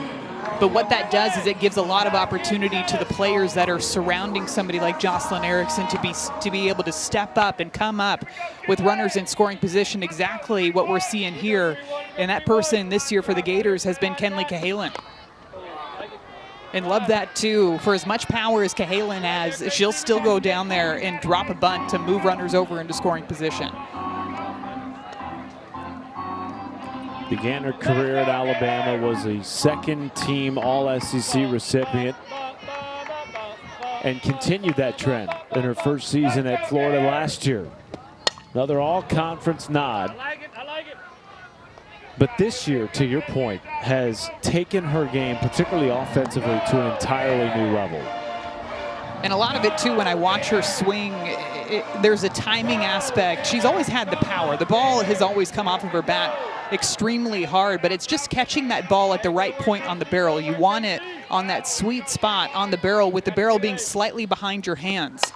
But what that does is it gives a lot of opportunity to the players that are surrounding somebody like Jocelyn Erickson to be able to step up and come up with runners in scoring position, exactly what we're seeing here. And that person this year for the Gators has been Kenleigh Cahalan. And love that too. For as much power as Cahalan has, she'll still go down there and drop a bunt to move runners over into scoring position. Began her career at Alabama, was a second-team All-SEC recipient, and continued that trend in her first season at Florida last year. Another all-conference nod. But this year, to your point, has taken her game, particularly offensively, to an entirely new level. And a lot of it, too, when I watch her swing, there's a timing aspect. She's always had the power. The ball has always come off of her bat extremely hard, but it's just catching that ball at the right point on the barrel. You want it on that sweet spot on the barrel, with the barrel being slightly behind your hands.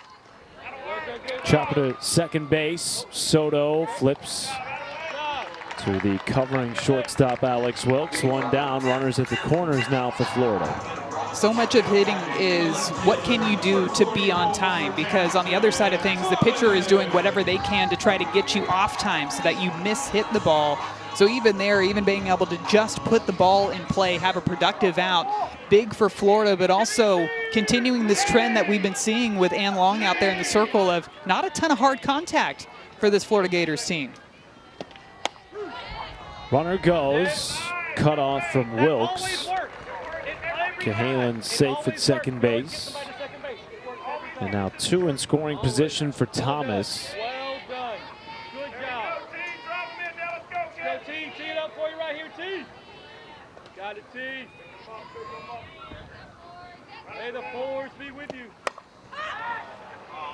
Chop to second base. Soto flips to the covering shortstop Alex Wilkes. One down, runners at the corners now for Florida. So much of hitting is what can you do to be on time, because on the other side of things, the pitcher is doing whatever they can to try to get you off time so that you hit the ball. So even there, even being able to just put the ball in play, have a productive out, big for Florida, but also continuing this trend that we've been seeing with Ann Long out there in the circle of not a ton of hard contact for this Florida Gators team. Runner goes, cut off from Wilkes. Cahalan safe at second base. And now two in scoring position for Thomas. Well done. Good job. Let's go, T. Tee it up for you right here, T. Got it, T. May the fours be with you.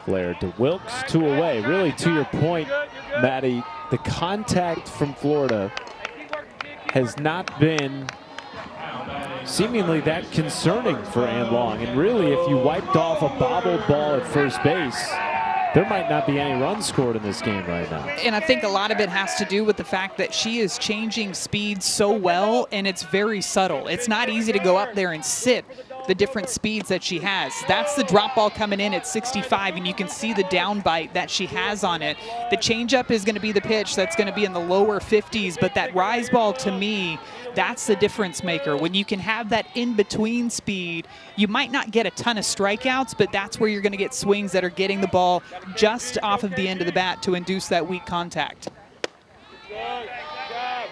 Flare to Wilkes, two away. Really, to your point, Maddie, the contact from Florida has not been seemingly that concerning for Ann Long. And really, if you wiped off a bobbled ball at first base, there might not be any runs scored in this game right now. And I think a lot of it has to do with the fact that she is changing speed so well, and it's very subtle. It's not easy to go up there and sit the different speeds that she has. That's the drop ball coming in at 65, and you can see the down bite that she has on it. The changeup is going to be the pitch that's going to be in the lower 50s, but that rise ball, to me, that's the difference maker. When you can have that in-between speed, you might not get a ton of strikeouts, but that's where you're going to get swings that are getting the ball just off of the end of the bat to induce that weak contact. Good job.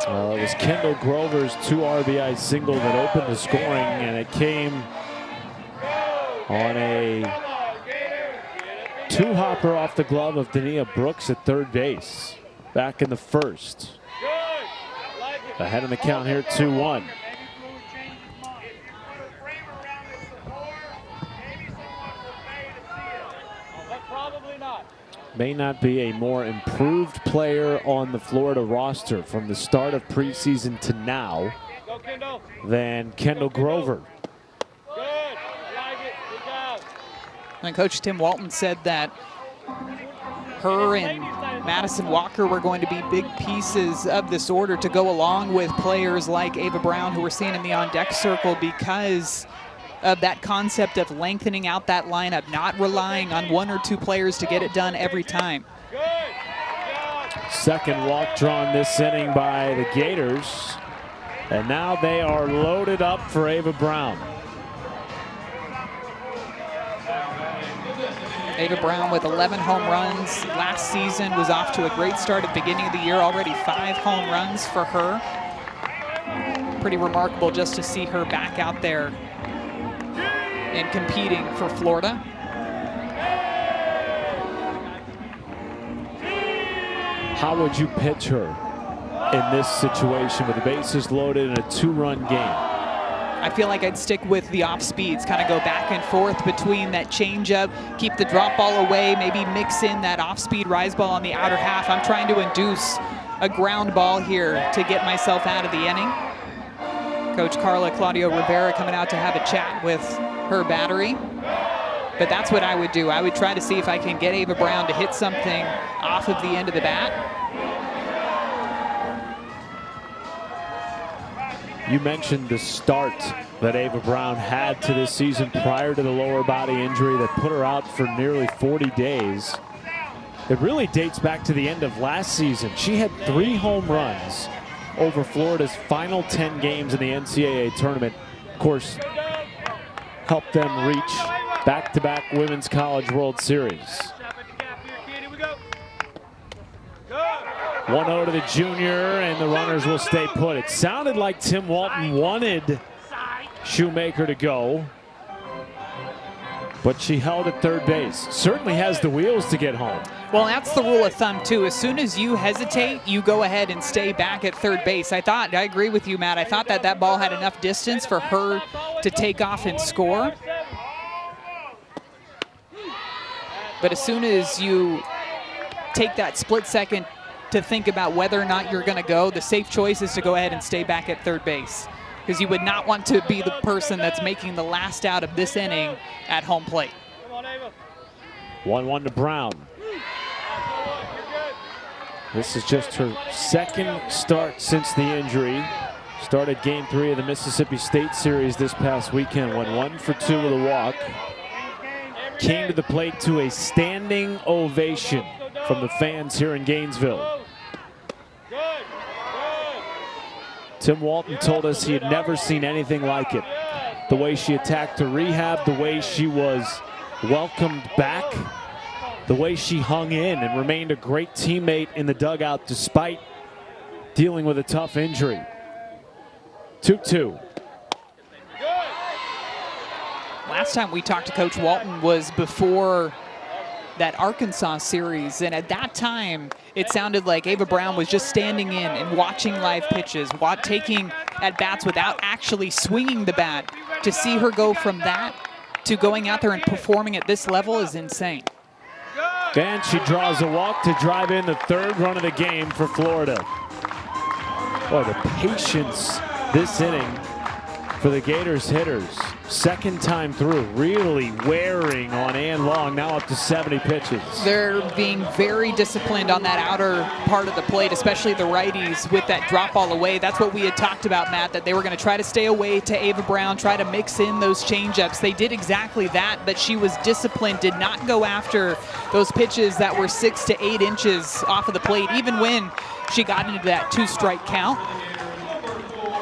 Well, it was Kendall Grover's 2 RBI single that opened the scoring, and it came on a two-hopper off the glove of Dania Brooks at third base back in the first. Ahead in the count here, 2-1. May not be a more improved player on the Florida roster from the start of preseason to now than Kendall Grover. And Coach Tim Walton said that her and Madison Walker were going to be big pieces of this order to go along with players like Ava Brown, who we're seeing in the on-deck circle, because of that concept of lengthening out that lineup, not relying on 1 or 2 players to get it done every time. Second walk drawn this inning by the Gators. And now they are loaded up for Ava Brown. Ava Brown with 11 home runs last season, was off to a great start at the beginning of the year, already 5 home runs for her. Pretty remarkable just to see her back out there and competing for Florida. How would you pitch her in this situation with the bases loaded in a 2-run game? I feel like I'd stick with the off speeds, kind of go back and forth between that changeup, keep the drop ball away, maybe mix in that off-speed rise ball on the outer half. I'm trying to induce a ground ball here to get myself out of the inning. Coach Carla Claudio Rivera coming out to have a chat with her battery. But that's what I would do. I would try to see if I can get Ava Brown to hit something off of the end of the bat. You mentioned the start that Ava Brown had to this season prior to the lower body injury that put her out for nearly 40 days. It really dates back to the end of last season. She had 3 home runs over Florida's final 10 games in the NCAA tournament. Of course, helped them reach back-to-back Women's College World Series. 1-0 to the junior, and the runners will stay put. It sounded like Tim Walton wanted Shoemaker to go, but she held at third base. Certainly has the wheels to get home. Well, that's the rule of thumb, too. As soon as you hesitate, you go ahead and stay back at third base. I agree with you, Matt. I thought that ball had enough distance for her to take off and score. But as soon as you take that split second to think about whether or not you're going to go, the safe choice is to go ahead and stay back at third base, because you would not want to be the person that's making the last out of this inning at home plate. 1-1 to Brown. This is just her second start since the injury. Started game 3 of the Mississippi State Series this past weekend. Went 1 for 2 with a walk. Came to the plate to a standing ovation from the fans here in Gainesville. Tim Walton told us he had never seen anything like it. The way she attacked to rehab, the way she was welcomed back, the way she hung in and remained a great teammate in the dugout despite dealing with a tough injury. 2-2. Last time we talked to Coach Walton was before that Arkansas series, and at that time it sounded like Ava Brown was just standing in and watching live pitches, taking at bats without actually swinging the bat. To see her go from that to going out there and performing at this level is insane. And she draws a walk to drive in the third run of the game for Florida. Boy, the patience this inning for the Gators hitters. Second time through, really wearing on Ann Long, now up to 70 pitches. They're being very disciplined on that outer part of the plate, especially the righties with that drop ball away. That's what we had talked about, Matt, that they were going to try to stay away to Ava Brown, try to mix in those changeups. They did exactly that, but she was disciplined, did not go after those pitches that were 6 to 8 inches off of the plate, even when she got into that 2-strike count.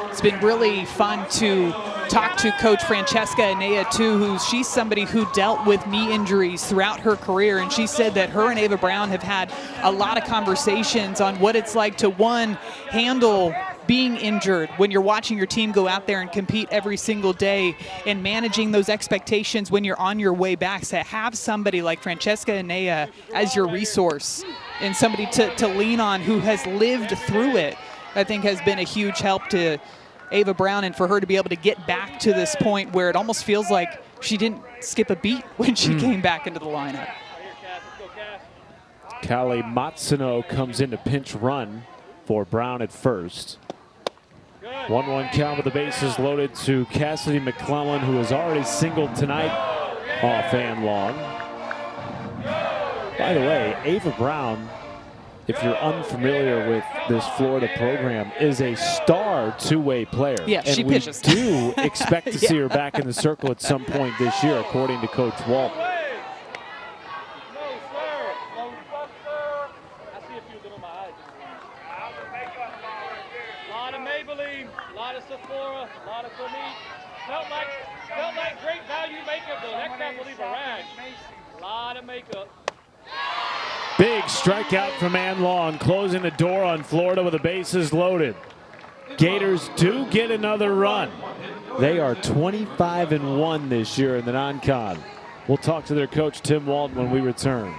It's been really fun to talk to Coach Francesca Anea too, she's somebody who dealt with knee injuries throughout her career, and she said that her and Ava Brown have had a lot of conversations on what it's like to, one, handle being injured when you're watching your team go out there and compete every single day, and managing those expectations when you're on your way back. So have somebody like Francesca Anea as your resource and somebody to lean on who has lived through it, I think has been a huge help to Ava Brown, and for her to be able to get back to this point where it almost feels like she didn't skip a beat when she came back into the lineup. Callie Matsuno comes in to pinch run for Brown at first. 1-1 count with the bases loaded to Cassidy McClellan, who has already singled tonight off Ann Long. By the way, Ava Brown, if you're unfamiliar with this Florida program, is a star two-way player. Yeah, she pitches. And we do expect to see her back in the circle at some point this year, according to Coach Walton. A lot of Maybelline, a lot of Sephora, a lot of Clinique. Felt like great value makeup though. Next time we'll leave a rag. A lot of makeup. Big strikeout from Ann Long, closing the door on Florida with the bases loaded. Gators do get another run. They are 25-1 this year in the non-con. We'll talk to their coach, Tim Walton, when we return.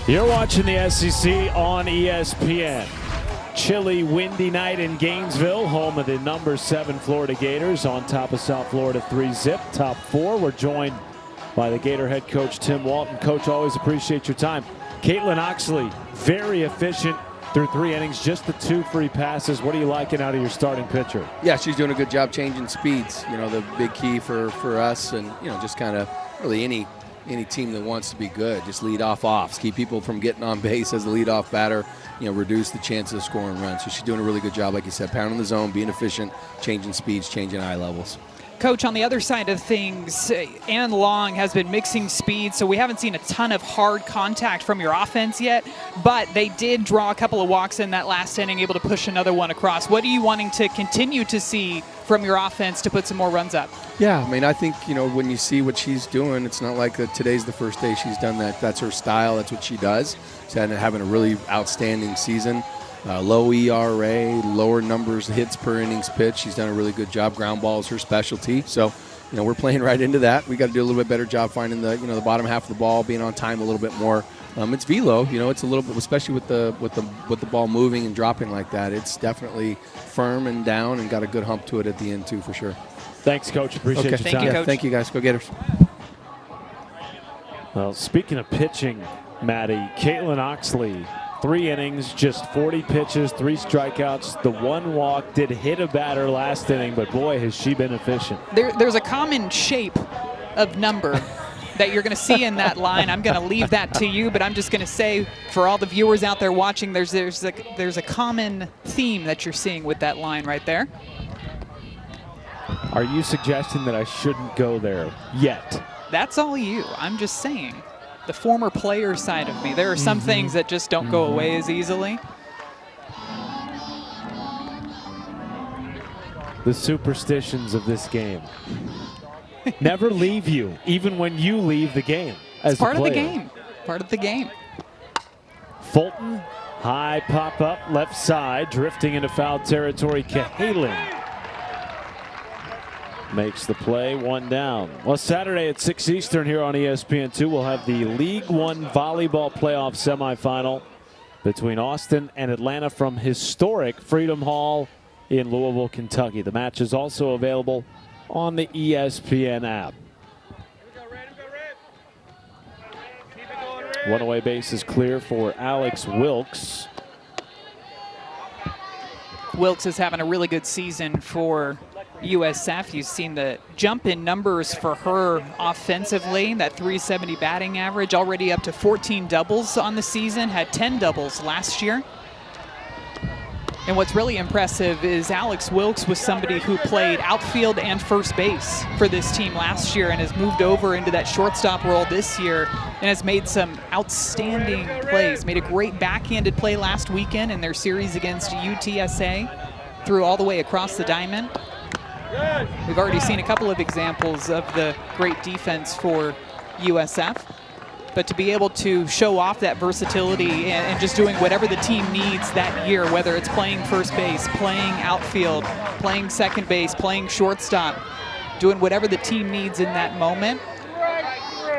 You're watching the SEC on ESPN. Chilly, windy night in Gainesville, home of the number 7 Florida Gators on top of South Florida 3-zip. Top 4. We're joined by the Gator head coach Tim Walton. Coach, always appreciate your time. Caitlin Oxley, very efficient through 3 innings, just the 2 free passes. What are you liking out of your starting pitcher? Yeah, she's doing a good job changing speeds. You know, the big key for us, and you know, just kind of really any team that wants to be good, just lead off offs, keep people from getting on base as a leadoff batter. You know, reduce the chances of scoring runs. So she's doing a really good job, like you said, pounding the zone, being efficient, changing speeds, changing eye levels. Coach, on the other side of things, Ann Long has been mixing speed, so we haven't seen a ton of hard contact from your offense yet, but they did draw a couple of walks in that last inning, able to push another one across. What are you wanting to continue to see from your offense to put some more runs up? Yeah, I mean, I think, you know, when you see what she's doing, it's not like today's the first day she's done that. That's her style. That's what she does. She's having a really outstanding season. Low ERA, lower numbers, hits per innings pitched. She's done a really good job. Ground ball is her specialty. So, you know, we're playing right into that. We got to do a little bit better job finding the bottom half of the ball, being on time a little bit more. It's velo, you know, it's a little bit, especially with the ball moving and dropping like that. It's definitely firm and down and got a good hump to it at the end too, for sure. Thanks, Coach. Appreciate your time. Thank you, Coach. Thank you, guys. Go Gators. Well, speaking of pitching, Maddie, Caitlin Oxley, 3 innings, just 40 pitches, 3 strikeouts. The 1 walk, did hit a batter last inning, but boy, has she been efficient. There's a common shape of number that you're going to see in that line. I'm going to leave that to you, but I'm just going to say for all the viewers out there watching, there's a common theme that you're seeing with that line right there. Are you suggesting that I shouldn't go there yet? That's all you. I'm just saying. The former player side of me. There are some things that just don't go away as easily. The superstitions of this game never leave you, even when you leave the game. As It's part a of the player. game. Part of the game. Fulton, high pop up, left side, drifting into foul territory. Cahalan makes the play, 1 down. Well, Saturday at 6 Eastern here on ESPN2, we'll have the League One volleyball playoff semifinal between Austin and Atlanta from historic Freedom Hall in Louisville, Kentucky. The match is also available on the ESPN app. One away base is clear for Alex Wilkes. Wilkes is having a really good season for USF. You've seen the jump in numbers for her offensively, that 370 batting average, already up to 14 doubles on the season, had 10 doubles last year. And what's really impressive is Alex Wilkes was somebody who played outfield and first base for this team last year and has moved over into that shortstop role this year and has made some outstanding plays. Made a great backhanded play last weekend in their series against UTSA, threw all the way across the diamond. We've already seen a couple of examples of the great defense for USF. But to be able to show off that versatility and just doing whatever the team needs that year, whether it's playing first base, playing outfield, playing second base, playing shortstop, doing whatever the team needs in that moment,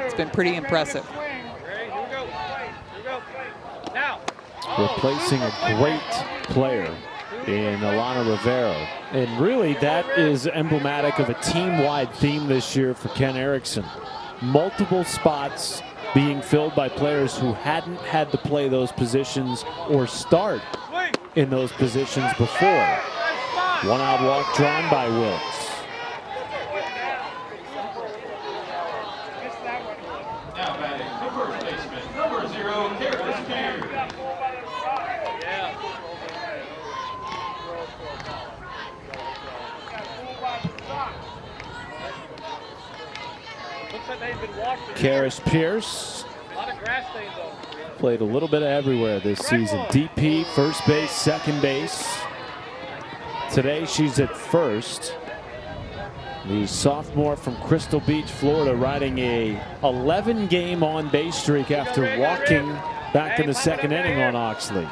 it's been pretty impressive. Replacing a great player in Alana Rivera. And really that is emblematic of a team-wide theme this year for Ken Erickson. Multiple spots being filled by players who hadn't had to play those positions or start in those positions before. 1 out walk drawn by Wilkes. Now batting the first baseman, number 0, Karis Pierce. Karis Pierce played a little bit of everywhere this season. DP, first base, second base. Today she's at first. The sophomore from Crystal Beach, Florida, riding a 11-game on-base streak after walking back in the second inning on Oxley.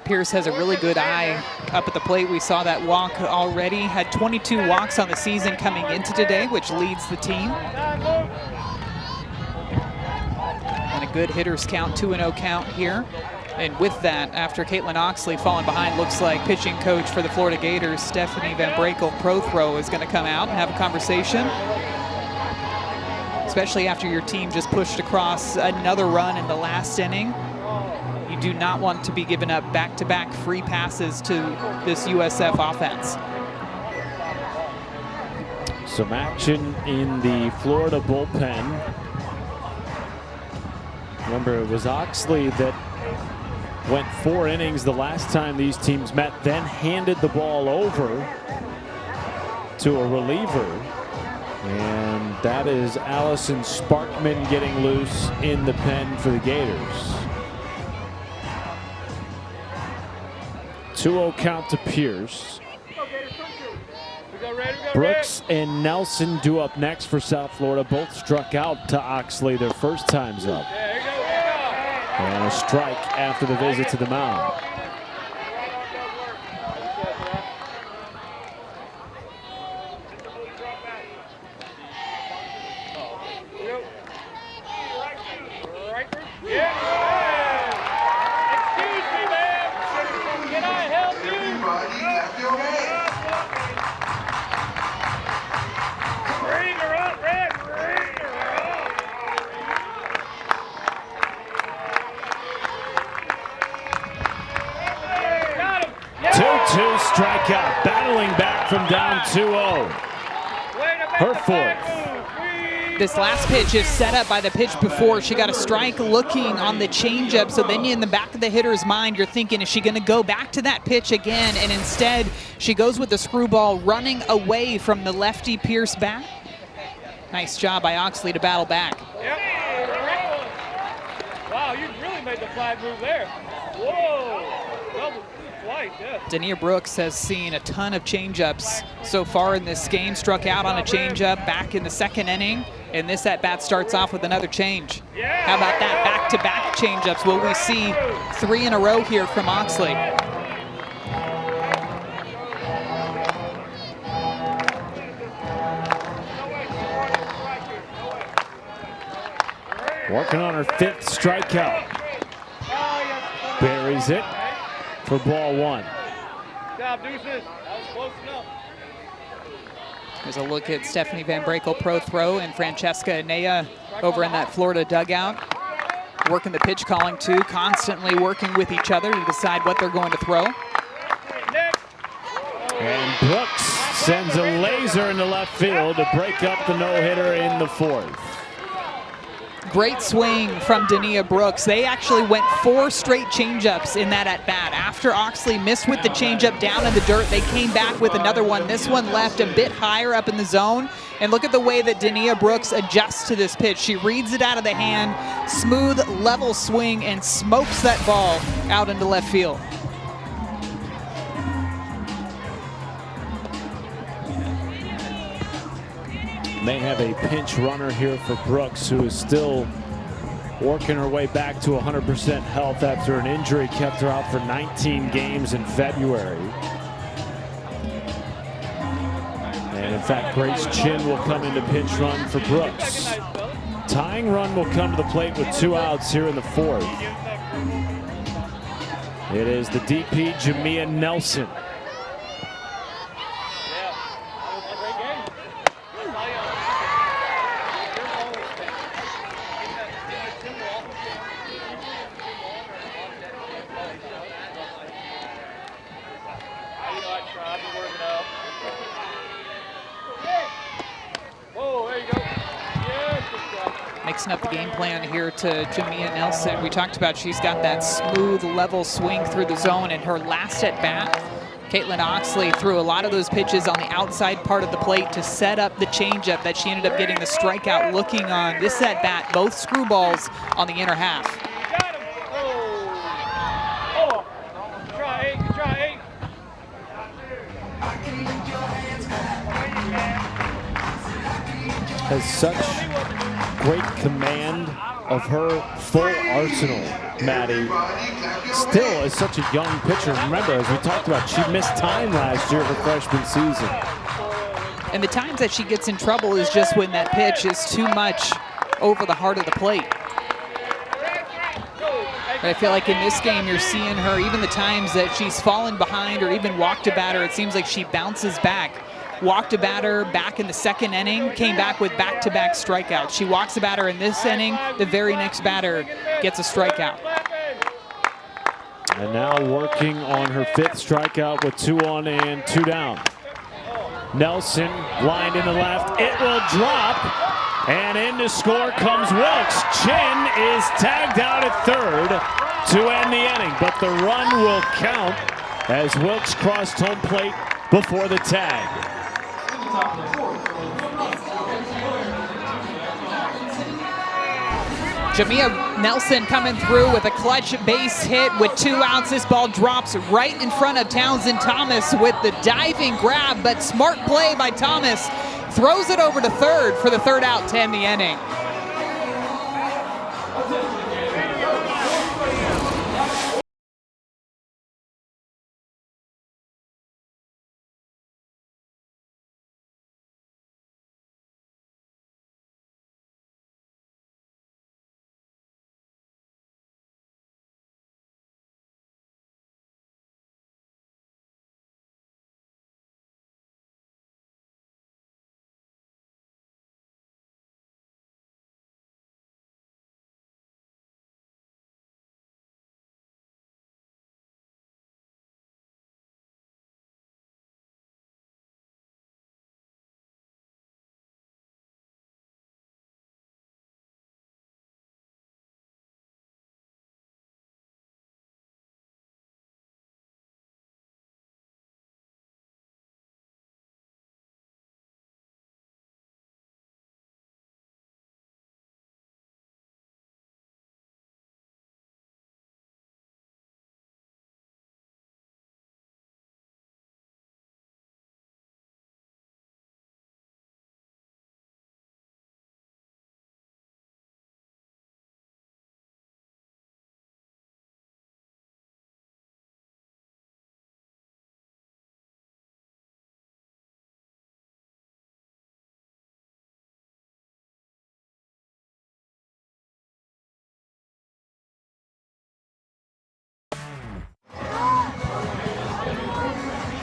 Pierce has a really good eye up at the plate. We saw that walk already. Had 22 walks on the season coming into today, which leads the team. good hitters count, 2-0 count here. And with that, after Caitlin Oxley falling behind, looks like pitching coach for the Florida Gators, Stephanie Van Brakel Prothro, is going to come out and have a conversation. Especially after your team just pushed across another run in the last inning. You do not want to be giving up back-to-back free passes to this USF offense. Some action in the Florida bullpen. Remember, it was Oxley that went 4 innings the last time these teams met, then handed the ball over to a reliever. And that is Allison Sparkman getting loose in the pen for the Gators. 2-0 count to Pierce. Brooks and Nelson due up next for South Florida. Both struck out to Oxley their first times up. And a strike after the visit to the mound. Strikeout, battling back from down 2-0. Her fourth. This last pitch is set up by the pitch before. She got a strike looking on the changeup, so then in the back of the hitter's mind, you're thinking, is she going to go back to that pitch again? And instead, she goes with the screwball, running away from the lefty Pierce bat. Nice job by Oxley to battle back. Yep. Wow, you really made the flag move there. Whoa. Double. Dania Brooks has seen a ton of changeups so far in this game. Struck out on a changeup back in the second inning, and this at-bat starts off with another change. How about that? Back-to-back changeups. Will we see 3 in a row here from Oxley? Working on her 5th strikeout. Buries it for ball 1. Good job, Deuces. That was close enough. There's a look at Stephanie Van Brakel Prothro and Francesca Anea over in that Florida dugout. Working the pitch calling too, constantly working with each other to decide what they're going to throw. And Brooks sends a laser into left field to break up the no-hitter in the 4th. Great swing from Dania Brooks. They actually went 4 straight changeups in that at-bat. After Oxley missed with the changeup down in the dirt, they came back with another one. This one left a bit higher up in the zone. And look at the way that Dania Brooks adjusts to this pitch. She reads it out of the hand, smooth, level swing, and smokes that ball out into left field. May have a pinch runner here for Brooks, who is still working her way back to 100% health after an injury kept her out for 19 games in February. And in fact, Grace Chin will come into pinch run for Brooks. Tying run will come to the plate with 2 outs here in the 4th. It is the DP, Jamia Nelson. Mixing up the game plan here to Jamia Nelson. We talked about she's got that smooth, level swing through the zone. In her last at-bat, Caitlin Oxley threw a lot of those pitches on the outside part of the plate to set up the changeup that she ended up getting the strikeout looking on. This at-bat, both screwballs on the inner half. Got him. Oh. Good try, 8. Good try, 8. Has such great command of her full arsenal, Maddie. Still is such a young pitcher. Remember, as we talked about, she missed time last year her freshman season. And the times that she gets in trouble is just when that pitch is too much over the heart of the plate. But I feel like in this game, you're seeing her, even the times that she's fallen behind or even walked a batter, it seems like she bounces back. Walked a batter back in the second inning, came back with back-to-back strikeouts. She walks a batter in this inning, the very next batter gets a strikeout. And now working on her 5th strikeout with 2 on and 2 down. Nelson lined in the left. It will drop. And in to score comes Wilkes. Chin is tagged out at third to end the inning. But the run will count as Wilkes crossed home plate before the tag. Jamia Nelson coming through with a clutch base hit with 2 outs. This ball drops right in front of Townsend Thomas with the diving grab, but smart play by Thomas. Throws it over to third for the 3rd out to end the inning.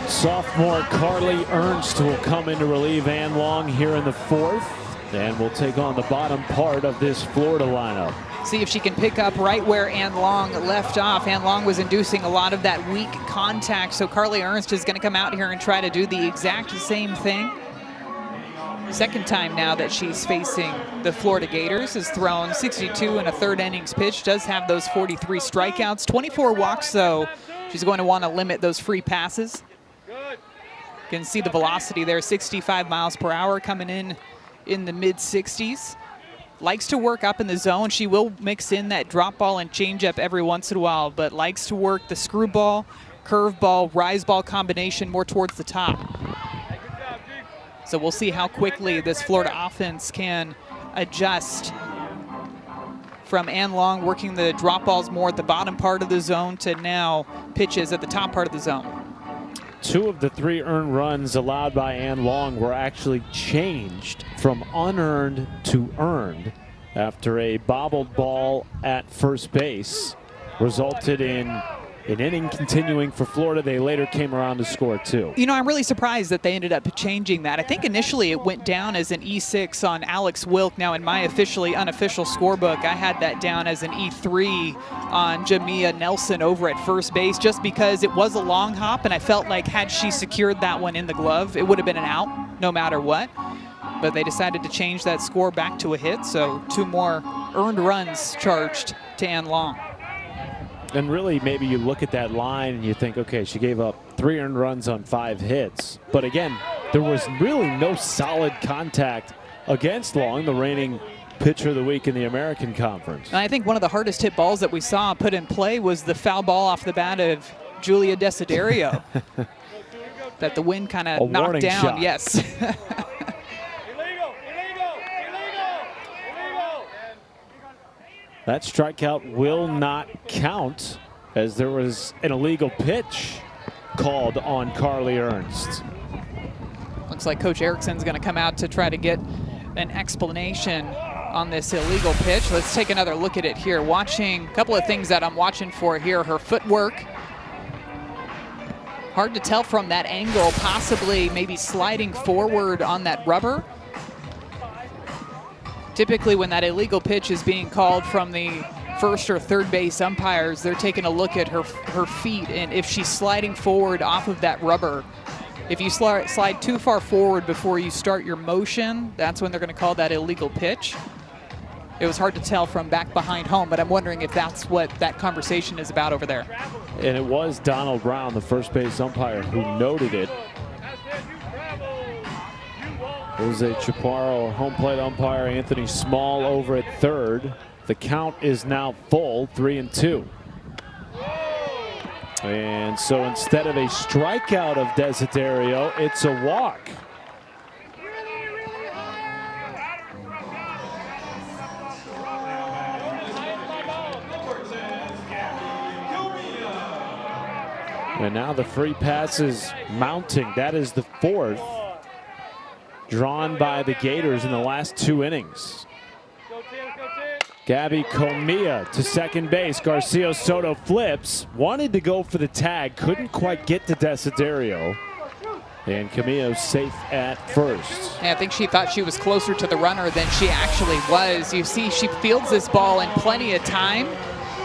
Sophomore Carly Ernst will come in to relieve Ann Long here in the 4th, and will take on the bottom part of this Florida lineup. See if she can pick up right where Ann Long left off. Ann Long was inducing a lot of that weak contact, so Carly Ernst is going to come out here and try to do the exact same thing. Second time now that she's facing the Florida Gators. Has thrown 62 in a 3rd innings pitch, does have those 43 strikeouts, 24 walks, though. She's going to want to limit those free passes. You can see the velocity there, 65 miles per hour, coming in the mid-60s. Likes to work up in the zone. She will mix in that drop ball and changeup every once in a while, but likes to work the screwball, curveball, rise ball combination more towards the top. So we'll see how quickly this Florida offense can adjust from Ann Long working the drop balls more at the bottom part of the zone to now pitches at the top part of the zone. 2 of the 3 earned runs allowed by Ann Long were actually changed from unearned to earned after a bobbled ball at first base resulted in an inning continuing for Florida. They later came around to score 2. You know, I'm really surprised that they ended up changing that. I think initially it went down as an E6 on Alex Wilk. Now in my officially unofficial scorebook, I had that down as an E3 on Jamia Nelson over at first base, just because it was a long hop, and I felt like had she secured that one in the glove, it would have been an out no matter what. But they decided to change that score back to a hit, so 2 more earned runs charged to Ann Long. And really, maybe you look at that line and you think, okay, she gave up 3 earned runs on 5 hits. But again, there was really no solid contact against Long, the reigning pitcher of the week in the American Conference. And I think one of the hardest hit balls that we saw put in play was the foul ball off the bat of Julia Desiderio that the wind kind of knocked down. Shot. Yes. That strikeout will not count as there was an illegal pitch called on Carly Ernst. Looks like Coach Erickson's going to come out to try to get an explanation on this illegal pitch. Let's take another look at it here. Watching a couple of things that I'm watching for here. Her footwork. Hard to tell from that angle, possibly maybe sliding forward on that rubber. Typically when that illegal pitch is being called from the first or third base umpires, they're taking a look at her feet, and if she's sliding forward off of that rubber, if you slide too far forward before you start your motion, that's when they're going to call that illegal pitch. It was hard to tell from back behind home, but I'm wondering if that's what that conversation is about over there. And it was Donald Brown, the first base umpire, who noted it. Jose Chaparro, home plate umpire, Anthony Small over at third. The count is now full, 3-2. And so instead of a strikeout of Desiderio, it's a walk. And now the free pass is mounting. That is the fourth drawn by the Gators in the last 2 innings. Gabby Comia to second base. Garcia Soto flips. Wanted to go for the tag. Couldn't quite get to Desiderio. And Comia safe at first. Yeah, I think she thought she was closer to the runner than she actually was. You see, she fields this ball in plenty of time.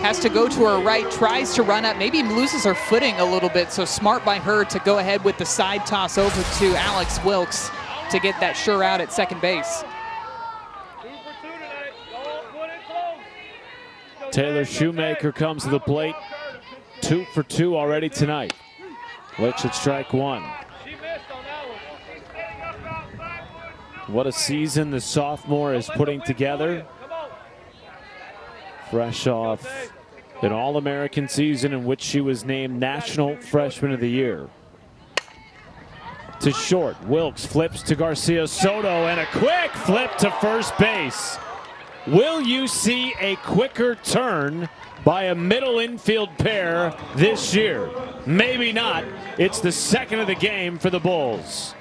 Has to go to her right, tries to run up, maybe loses her footing a little bit. So smart by her to go ahead with the side toss over to Alex Wilkes to get that sure out at second base. Taylor Shoemaker comes to the plate. 2 for 2 already tonight. Lich at strike one. What a season the sophomore is putting together. Fresh off an All-American season in which she was named National Freshman of the Year. To short, Wilkes flips to Garcia Soto, and a quick flip to first base. Will you see a quicker turn by a middle infield pair this year? Maybe not. It's the second of the game for the Bulls.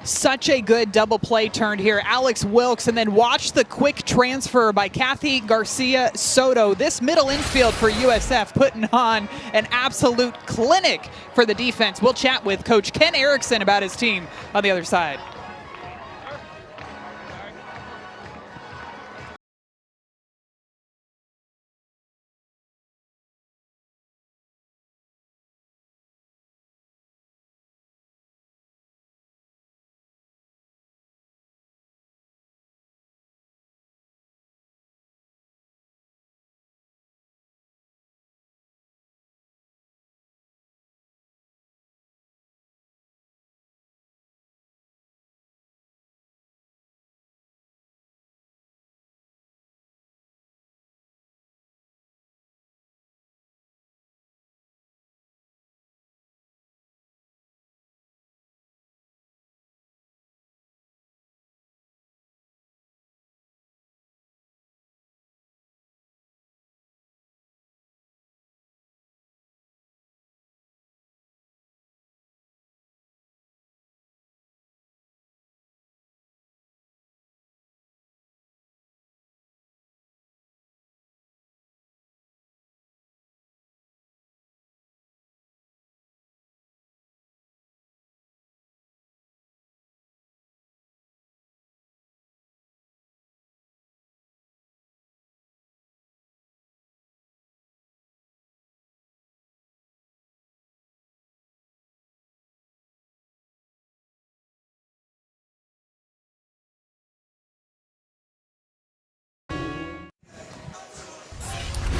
Such a good double play turned here. Alex Wilkes, and then watch the quick transfer by Kathy Garcia Soto. This middle infield for USF putting on an absolute clinic for the defense. We'll chat with Coach Ken Erickson about his team on the other side.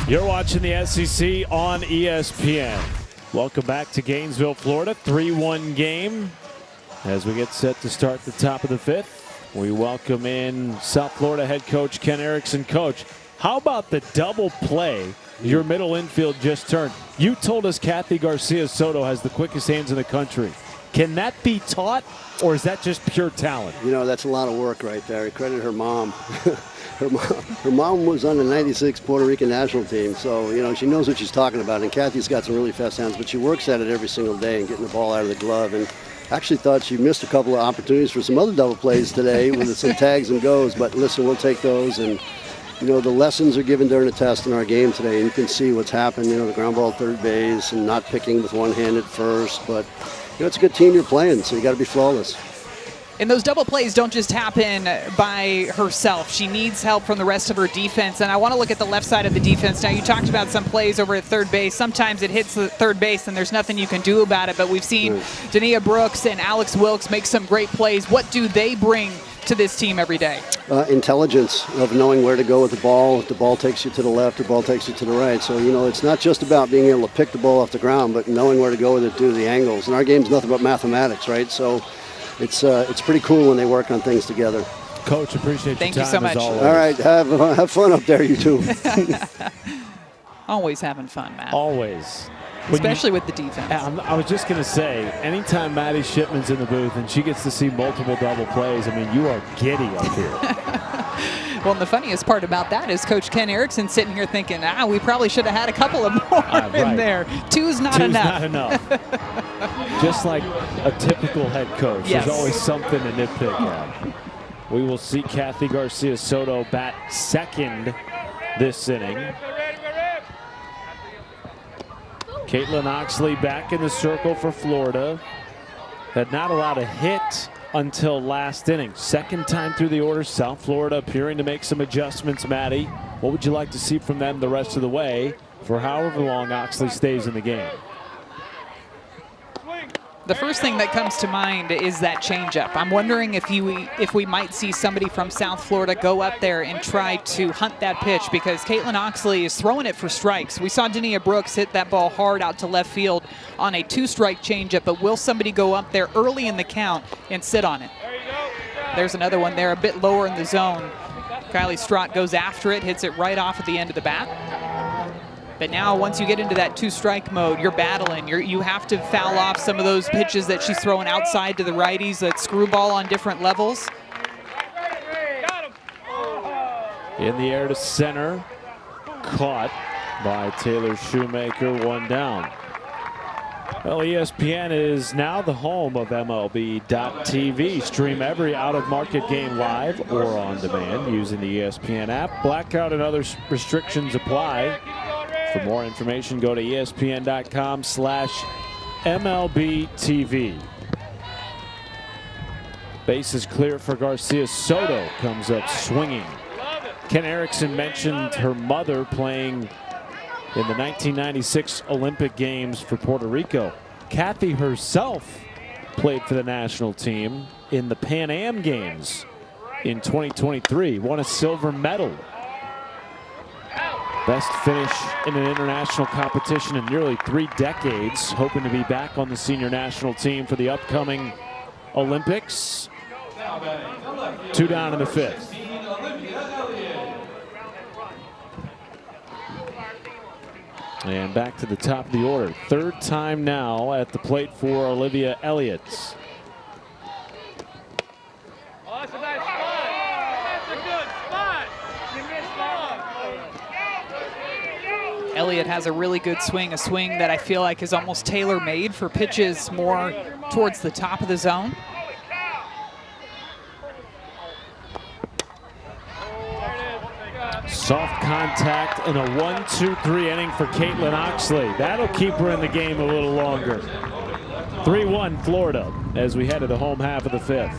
You're watching the SEC on ESPN. Welcome back to Gainesville, Florida. 3-1 game. As we get set to start the top of the fifth, we welcome in South Florida head coach Ken Erickson. Coach, how about the double play your middle infield just turned? You told us Kathy Garcia Soto has the quickest hands in the country. Can that be taught, or is that just pure talent? You know, that's a lot of work right there. I credit her mom. Her mom was on the 96 Puerto Rican national team, so, you know, she knows what she's talking about. And Kathy's got some really fast hands, but she works at it every single day and getting the ball out of the glove. And Actually thought she missed a couple of opportunities for some other double plays today with some tags and goes, but listen, we'll take those. And, you know, the lessons are given during the test in our game today, and you can see what's happened, you know, the ground ball at third base and not picking with one hand at first. But, you know, it's a good team you're playing, so you got to be flawless. And those double plays don't just happen by herself. She needs help from the rest of her defense. And I want to look at the left side of the defense. Now, you talked about some plays over at third base. Sometimes it hits the third base and there's nothing you can do about it. But we've seen Dania Brooks and Alex Wilkes make some great plays. What do they bring to this team every day? Intelligence of knowing where to go with the ball. If the ball takes you to the left, the ball takes you to the right. So, you know, it's not just about being able to pick the ball off the ground, but knowing where to go with it due to the angles. And our game's nothing but mathematics, right? So it's pretty cool when they work on things together. Coach, appreciate Thank your you time so as much. always. All right, have fun up there, you two. Always having fun, Matt. Always. Especially with the defense. I was just going to say, anytime Maddie Shipman's in the booth and she gets to see multiple double plays, I mean, you are giddy up here. Well, and the funniest part about that is Coach Ken Erickson sitting here thinking, we probably should have had a couple of more in there. Two's not enough. Not enough. Just like a typical head coach. Yes. There's always something to nitpick at. We will see Kathy Garcia Soto bat second this inning. Caitlin Oxley back in the circle for Florida. Had not allowed a hit until last inning. Second time through the order. South Florida appearing to make some adjustments, Maddie. What would you like to see from them the rest of the way for however long Oxley stays in the game? The first thing that comes to mind is that changeup. I'm wondering if we might see somebody from South Florida go up there and try to hunt that pitch, because Caitlin Oxley is throwing it for strikes. We saw Dania Brooks hit that ball hard out to left field on a 2-strike changeup, but will somebody go up there early in the count and sit on it? There's another one there a bit lower in the zone. Kylie Strott goes after it, hits it right off at the end of the bat. But now once you get into that 2-strike mode, you're battling. You have to foul off some of those pitches that she's throwing outside to the righties, that screwball on different levels. In the air to center. Caught by Taylor Shoemaker, one down. Well, ESPN is now the home of MLB.TV. Stream every out-of-market game live or on demand using the ESPN app. Blackout and other restrictions apply. For more information, go to ESPN.com/MLBTV. Base is clear for Garcia. Soto comes up swinging. Ken Erickson mentioned her mother playing in the 1996 Olympic Games for Puerto Rico. Kathy herself played for the national team in the Pan Am Games in 2023. Won a silver medal. Best finish in an international competition in nearly 3 decades. Hoping to be back on the senior national team for the upcoming Olympics. 2 down in the 5th. And back to the top of the order. 3rd time now at the plate for Olivia Elliott. Oh, that's a nice spot. That's a good spot. You missed that. Elliott has a really good swing, a swing that I feel like is almost tailor-made for pitches more towards the top of the zone. Soft contact and a 1-2-3 inning for Caitlin Oxley. That'll keep her in the game a little longer. 3-1 Florida as we head to the home half of the 5th.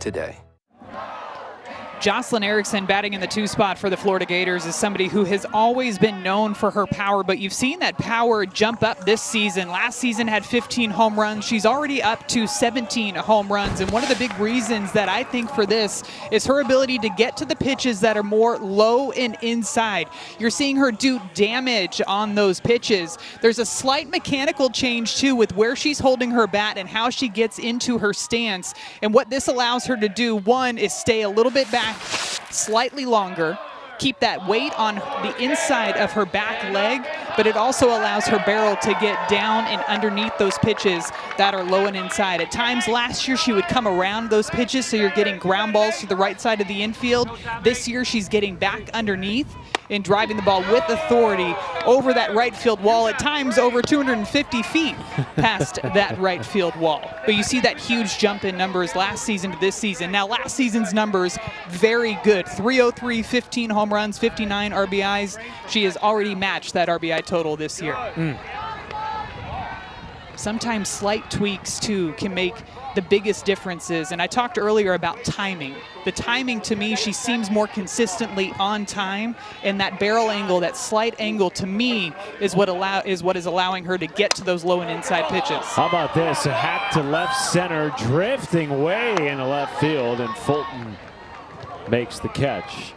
today. Jocelyn Erickson batting in the 2 spot for the Florida Gators is somebody who has always been known for her power, but you've seen that power jump up this season. Last season had 15 home runs. She's already up to 17 home runs, and one of the big reasons that I think for this is her ability to get to the pitches that are more low and inside. You're seeing her do damage on those pitches. There's a slight mechanical change too with where she's holding her bat and how she gets into her stance, and what this allows her to do, one, is stay a little bit back slightly longer, keep that weight on the inside of her back leg, but it also allows her barrel to get down and underneath those pitches that are low and inside. At times last year she would come around those pitches, so you're getting ground balls to the right side of the infield. This year she's getting back underneath and driving the ball with authority over that right field wall, at times over 250 feet past that right field wall. But you see that huge jump in numbers last season to this season. Now last season's numbers, very good. 303, 15 home runs, 59 RBIs. She has already matched that RBI total this year. Sometimes slight tweaks too can make the biggest differences, and I talked earlier about timing. The timing, to me, she seems more consistently on time, and that barrel angle, that slight angle, to me is what is allowing her to get to those low and inside pitches. How about this? A hack to left center, drifting way into left field, and Fulton makes the catch.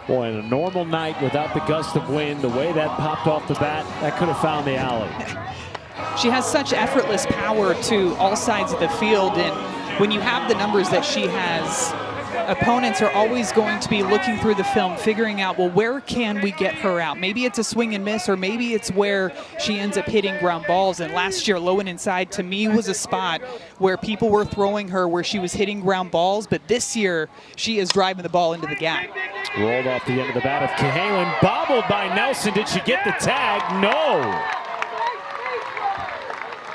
Boy, in a normal night without the gust of wind, the way that popped off the bat, that could have found the alley. She has such effortless power to all sides of the field, and when you have the numbers that she has, opponents are always going to be looking through the film, figuring out, well, where can we get her out? Maybe it's a swing and miss, or maybe it's where she ends up hitting ground balls. And last year, low and inside, to me, was a spot where people were throwing her, where she was hitting ground balls. But this year, she is driving the ball into the gap. Rolled off the end of the bat of Cahalan, bobbled by Nelson. Did she get the tag? No.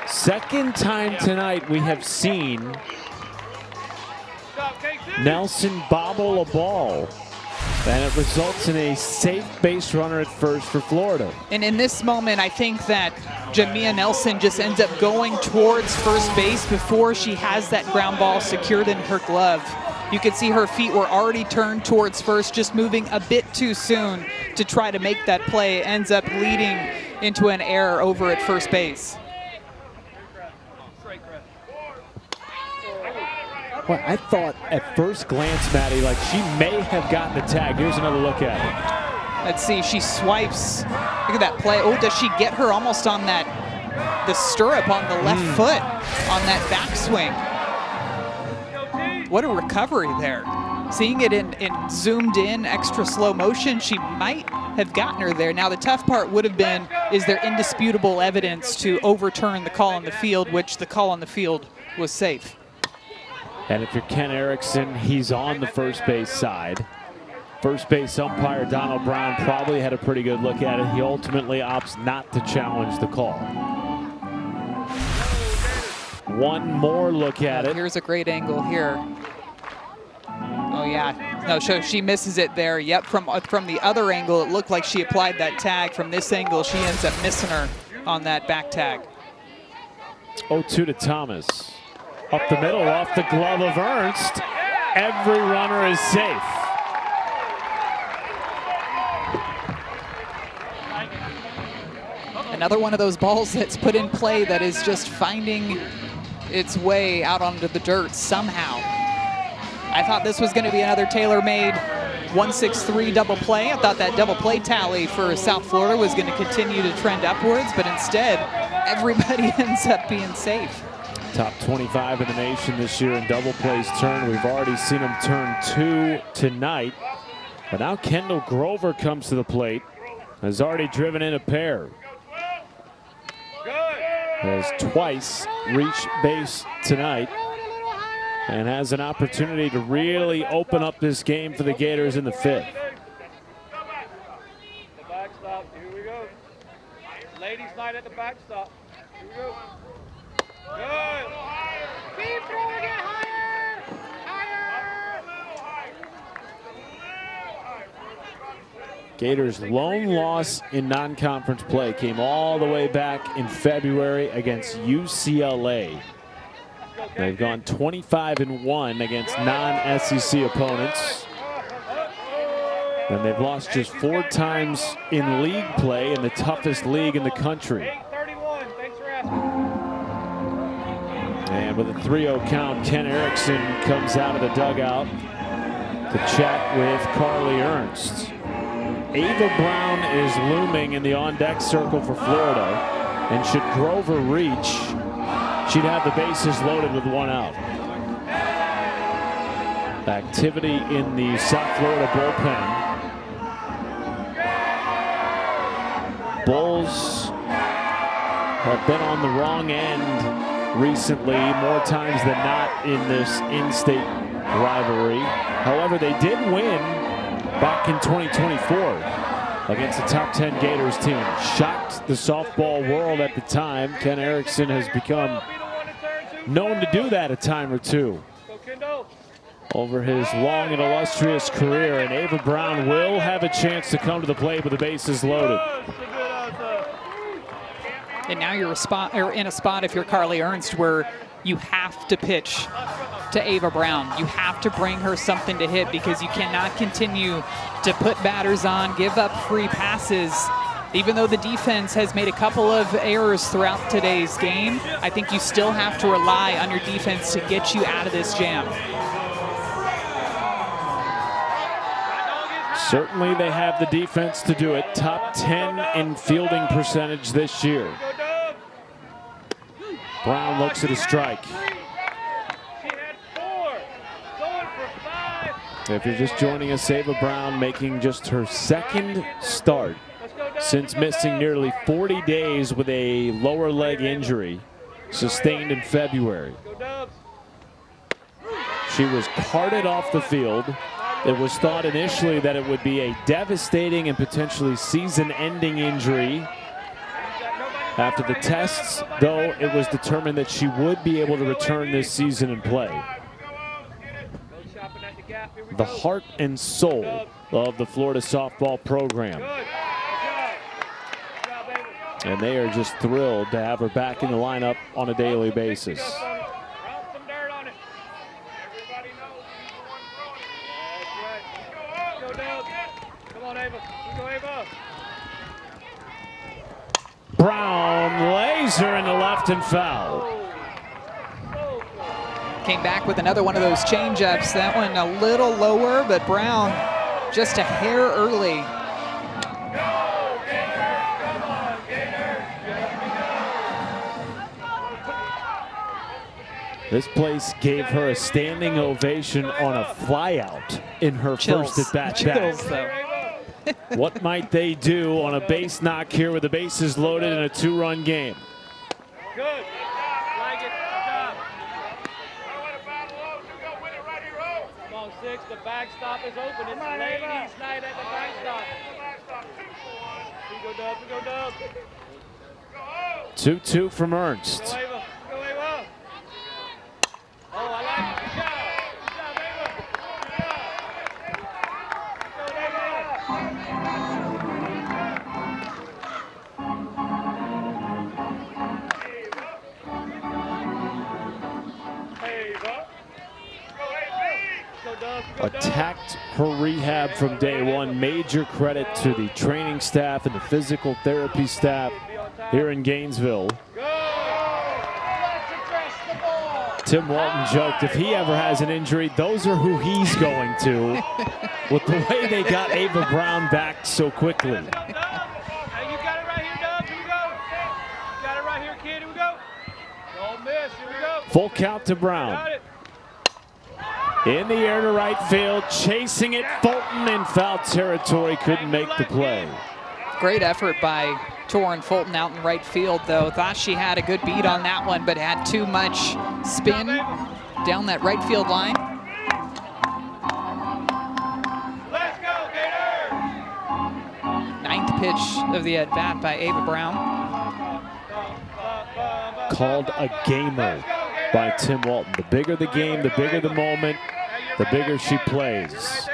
Second time tonight we have seen Nelson bobble a ball, and it results in a safe base runner at first for Florida. And in this moment, I think that Jamia Nelson just ends up going towards first base before she has that ground ball secured in her glove. You can see her feet were already turned towards first, just moving a bit too soon to try to make that play. Ends up leading into an error over at first base. Well, I thought at first glance, Maddie, like she may have gotten the tag. Here's another look at it. Let's see, she swipes. Look at that play. Oh, does she get her almost on that, the stirrup on the left foot on that backswing? What a recovery there. Seeing it in zoomed in, extra slow motion, she might have gotten her there. Now the tough part would have been, is there indisputable evidence to overturn the call on the field, which the call on the field was safe. And if you're Ken Erickson, he's on the first base side. First base umpire Donald Brown probably had a pretty good look at it. He ultimately opts not to challenge the call. One more look at it. Here's a great angle here. Oh yeah, no, so she misses it there. Yep, from the other angle, it looked like she applied that tag. From this angle, she ends up missing her on that back tag. 0-2 to Thomas. Up the middle, off the glove of Ernst. Every runner is safe. Another one of those balls that's put in play that is just finding its way out onto the dirt somehow. I thought this was going to be another tailor-made 1-6-3 double play. I thought that double play tally for South Florida was going to continue to trend upwards, but instead, everybody ends up being safe. Top 25 in the nation this year in double plays turn. We've already seen him turn 2 tonight. But now Kendall Grover comes to the plate. Has already driven in a pair. Has twice reached base tonight. And has an opportunity to really open up this game for the Gators in the 5th. The backstop, here we go. Ladies' night at the backstop. Here we go. Good. Keep throwing it higher. Higher. Gators' lone loss in non-conference play came all the way back in February against UCLA. They've gone 25-1 against non-SEC opponents. And they've lost just 4 times in league play in the toughest league in the country. And with a 3-0 count, Ken Erickson comes out of the dugout to chat with Carly Ernst. Ava Brown is looming in the on-deck circle for Florida, and should Grover reach, she'd have the bases loaded with 1 out. Activity in the South Florida bullpen. Bulls have been on the wrong end recently, more times than not in this in-state rivalry. However, they did win back in 2024 against the top 10 Gators team. Shocked the softball world at the time. Ken Erickson has become known to do that a time or two over his long and illustrious career, and Ava Brown will have a chance to come to the plate with the bases loaded. And now you're in a spot if you're Carly Ernst where you have to pitch to Ava Brown. You have to bring her something to hit, because you cannot continue to put batters on, give up free passes. Even though the defense has made a couple of errors throughout today's game, I think you still have to rely on your defense to get you out of this jam. Certainly they have the defense to do it. Top 10 in fielding percentage this year. Brown looks at a strike. If you're just joining us, Ava Brown making just her 2nd start since missing nearly 40 days with a lower leg injury sustained in February. She was carted off the field. It was thought initially that it would be a devastating and potentially season-ending injury. After the tests, though, it was determined that she would be able to return this season and play. The heart and soul of the Florida softball program. And they are just thrilled to have her back in the lineup on a daily basis. Brown lays her into left and foul. Came back with another one of those change-ups. That one a little lower, but Brown just a hair early. This place gave her a standing ovation on a flyout in her first at-bat back. What might they do on a base knock here with the bases loaded in a 2-run game? Good. Like it. Good job. Come on, 6. The backstop is open. It's ladies' night at the backstop. We go Dubs. We go Dubs. 2-2 from Ernst. Go Ava. Go Ava. Oh, I like it. Good job. Good job, Ava. Good job. Go Ava. Attacked her rehab from day one. Major credit to the training staff and the physical therapy staff here in Gainesville. Tim Walton joked if he ever has an injury, those are who he's going to, with the way they got Ava Brown back so quickly. Hey, you got it right here, Dubs. Here we go. You got it right here, kid. Here we go. Don't miss. Here we go. Full count to Brown. Got it. In the air to right field, chasing it, Fulton in foul territory, couldn't make the play. Great effort by Torin Fulton out in right field, though. Thought she had a good beat on that one, but had too much spin down that right field line. Let's go, Gators! 9th pitch of the at-bat by Ava Brown. Called a gamer by Tim Walton. The bigger the game, the bigger the moment, the bigger she plays.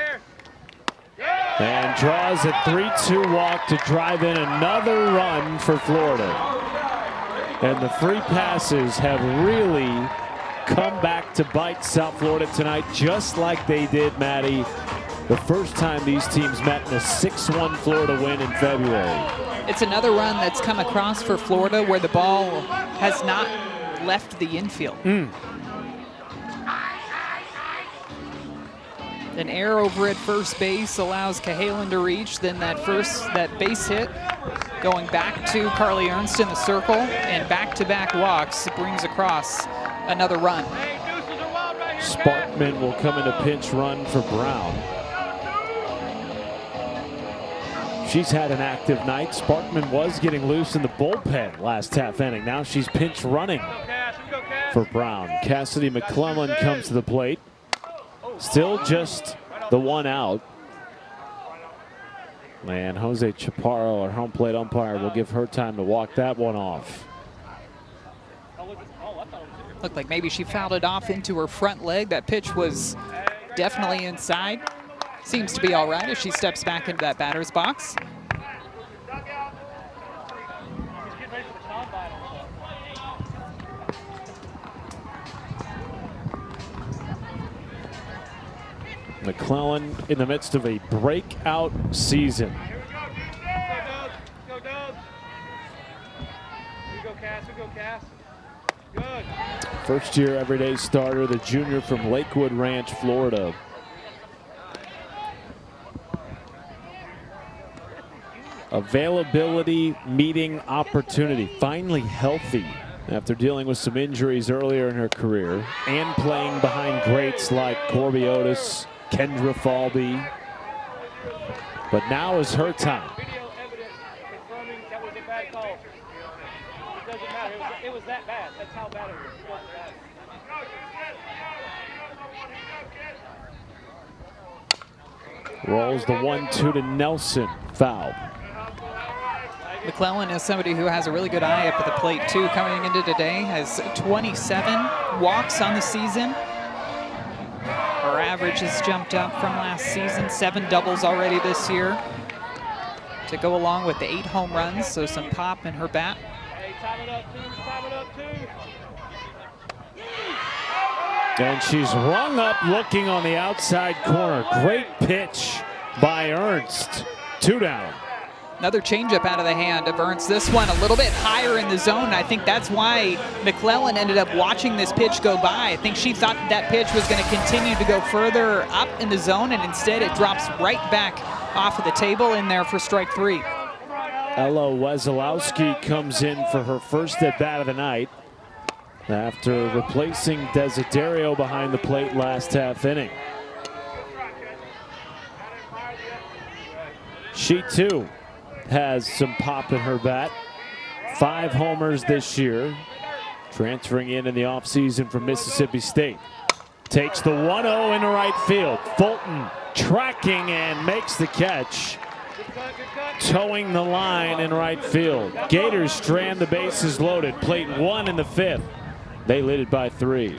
And draws a 3-2 walk to drive in another run for Florida. And the free passes have really come back to bite South Florida tonight, just like they did, Maddie, the first time these teams met in a 6-1 Florida win in February. It's another run that's come across for Florida where the ball has not left the infield. An error over at first base allows Cahalan to reach. Then that base hit going back to Carly Ernst in the circle, and back-to-back walks brings across another run. Sparkman will come in a pinch run for Brown. She's had an active night. Sparkman was getting loose in the bullpen last half inning. Now she's pinch running for Brown. Cassidy McClellan comes to the plate. Still just the one out. And Jose Chaparro, our home plate umpire, will give her time to walk that one off. Looked like maybe she fouled it off into her front leg. That pitch was definitely inside. Seems to be all right as she steps back into that batter's box. McClellan in the midst of a breakout season. Go, Doug. Here you go, Cass. Here you go, Cass. Good. First year everyday starter, the junior from Lakewood Ranch, Florida. Availability, meeting opportunity. Finally healthy after dealing with some injuries earlier in her career and playing behind greats like Corby Otis, Kendra Falby. But now is her time. Video evidence confirming that was a bad call. It doesn't matter. It was that bad. That's how bad it was. It wasn't bad. Rolls the 1-2 to Nelson. Foul. McClellan is somebody who has a really good eye up at the plate too. Coming into today, has 27 walks on the season. Her average has jumped up from last season, 7 doubles already this year, to go along with the 8 home runs, so some pop in her bat. Hey, time it up, too. Time it up, too. And she's rung up looking on the outside corner. Great pitch by Ernst. 2 down. Another changeup out of the hand of Ernst. This one a little bit higher in the zone. I think that's why McClellan ended up watching this pitch go by. I think she thought that pitch was going to continue to go further up in the zone, and instead it drops right back off of the table in there for strike 3. Ella Wesolowski comes in for her first at bat of the night after replacing Desiderio behind the plate last half inning. She too has some pop in her bat. 5 homers this year, transferring in the offseason from Mississippi State. Takes the 1-0 into right field. Fulton tracking and makes the catch, towing the line in right field. Gators strand the bases loaded. Plate 1 in the 5th. They lead it by 3.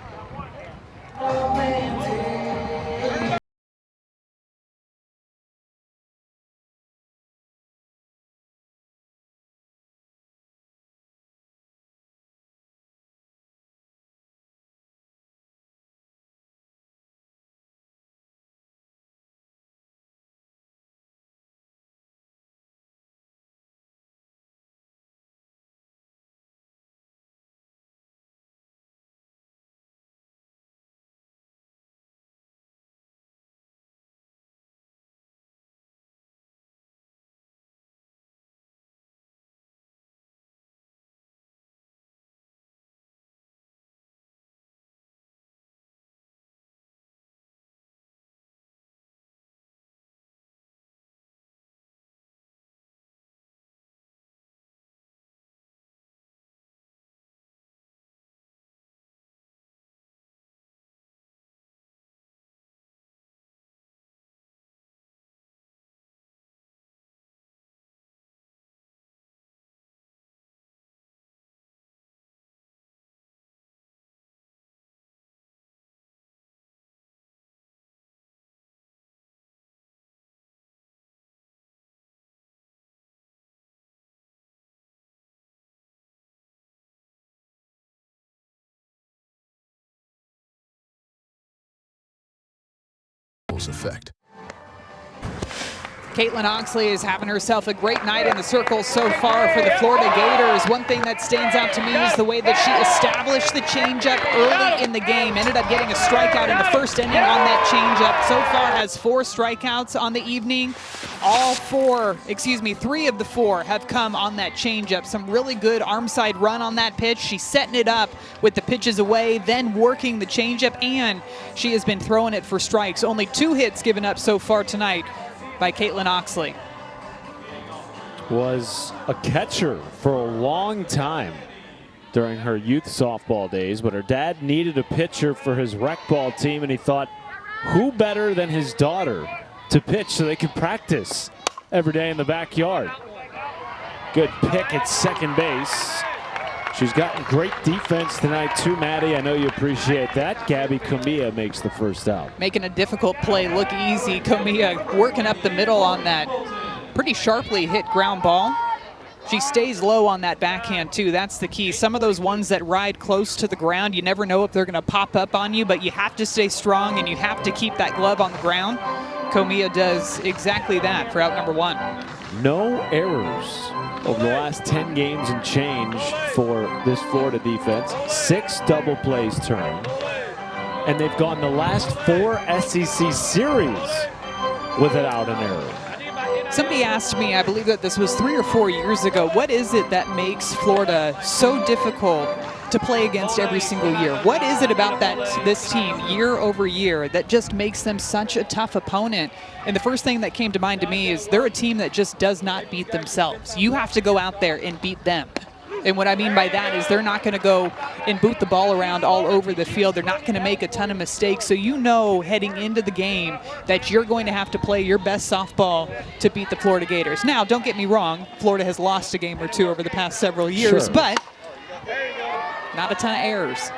Staples effect. Caitlin Oxley is having herself a great night in the circle so far for the Florida Gators. One thing that stands out to me is the way that she established the changeup early in the game. Ended up getting a strikeout in the first inning on that changeup. So far has 4 strikeouts on the evening. Three of the 4 have come on that changeup. Some really good arm side run on that pitch. She's setting it up with the pitches away, then working the changeup, and she has been throwing it for strikes. Only 2 hits given up so far tonight by Caitlin Oxley. Was a catcher for a long time during her youth softball days, but her dad needed a pitcher for his rec ball team, and he thought, who better than his daughter to pitch so they could practice every day in the backyard. Good pick at second base. She's gotten great defense tonight too, Maddie. I know you appreciate that. Gabby Comia makes the first out. Making a difficult play look easy. Comia working up the middle on that pretty sharply hit ground ball. She stays low on that backhand too. That's the key. Some of those ones that ride close to the ground, you never know if they're going to pop up on you, but you have to stay strong and you have to keep that glove on the ground. Comia does exactly that for out number 1. No errors over the last 10 games and change for this Florida defense. 6 double plays turned. And they've gone the last 4 SEC series without an error. Somebody asked me, I believe that this was 3 or 4 years ago, what is it that makes Florida so difficult to play against every single year? What is it about this team year over year that just makes them such a tough opponent? And the first thing that came to mind to me is they're a team that just does not beat themselves. You have to go out there and beat them. And what I mean by that is they're not going to go and boot the ball around all over the field. They're not going to make a ton of mistakes. So you know heading into the game that you're going to have to play your best softball to beat the Florida Gators. Now, don't get me wrong, Florida has lost a game or 2 over the past several years, sure, but not a ton of errors.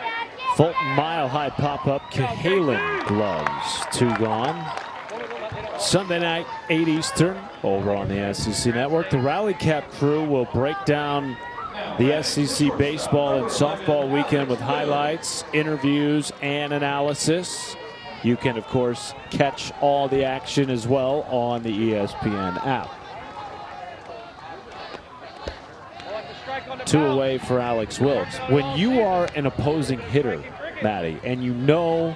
Fulton Mile High pop-up. Cahalan gloves. 2 gone. Sunday night, 8 Eastern, over on the SEC Network. The Rally Cap crew will break down the SEC baseball and softball weekend with highlights, interviews, and analysis. You can, of course, catch all the action as well on the ESPN app. 2 away for Alex Wilkes. When you are an opposing hitter, Maddie, and you know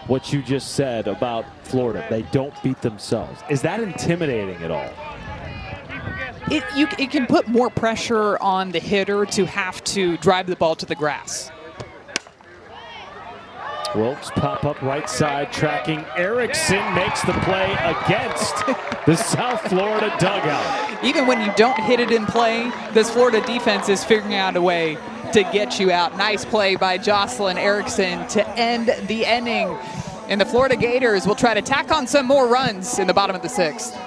what you just said about Florida, they don't beat themselves, is that intimidating at all? It can put more pressure on the hitter to have to drive the ball to the grass. Wilkes pop up right side, tracking. Erickson makes the play against the South Florida dugout. Even when you don't hit it in play, this Florida defense is figuring out a way to get you out. Nice play by Jocelyn Erickson to end the inning. And the Florida Gators will try to tack on some more runs in the bottom of the 6th.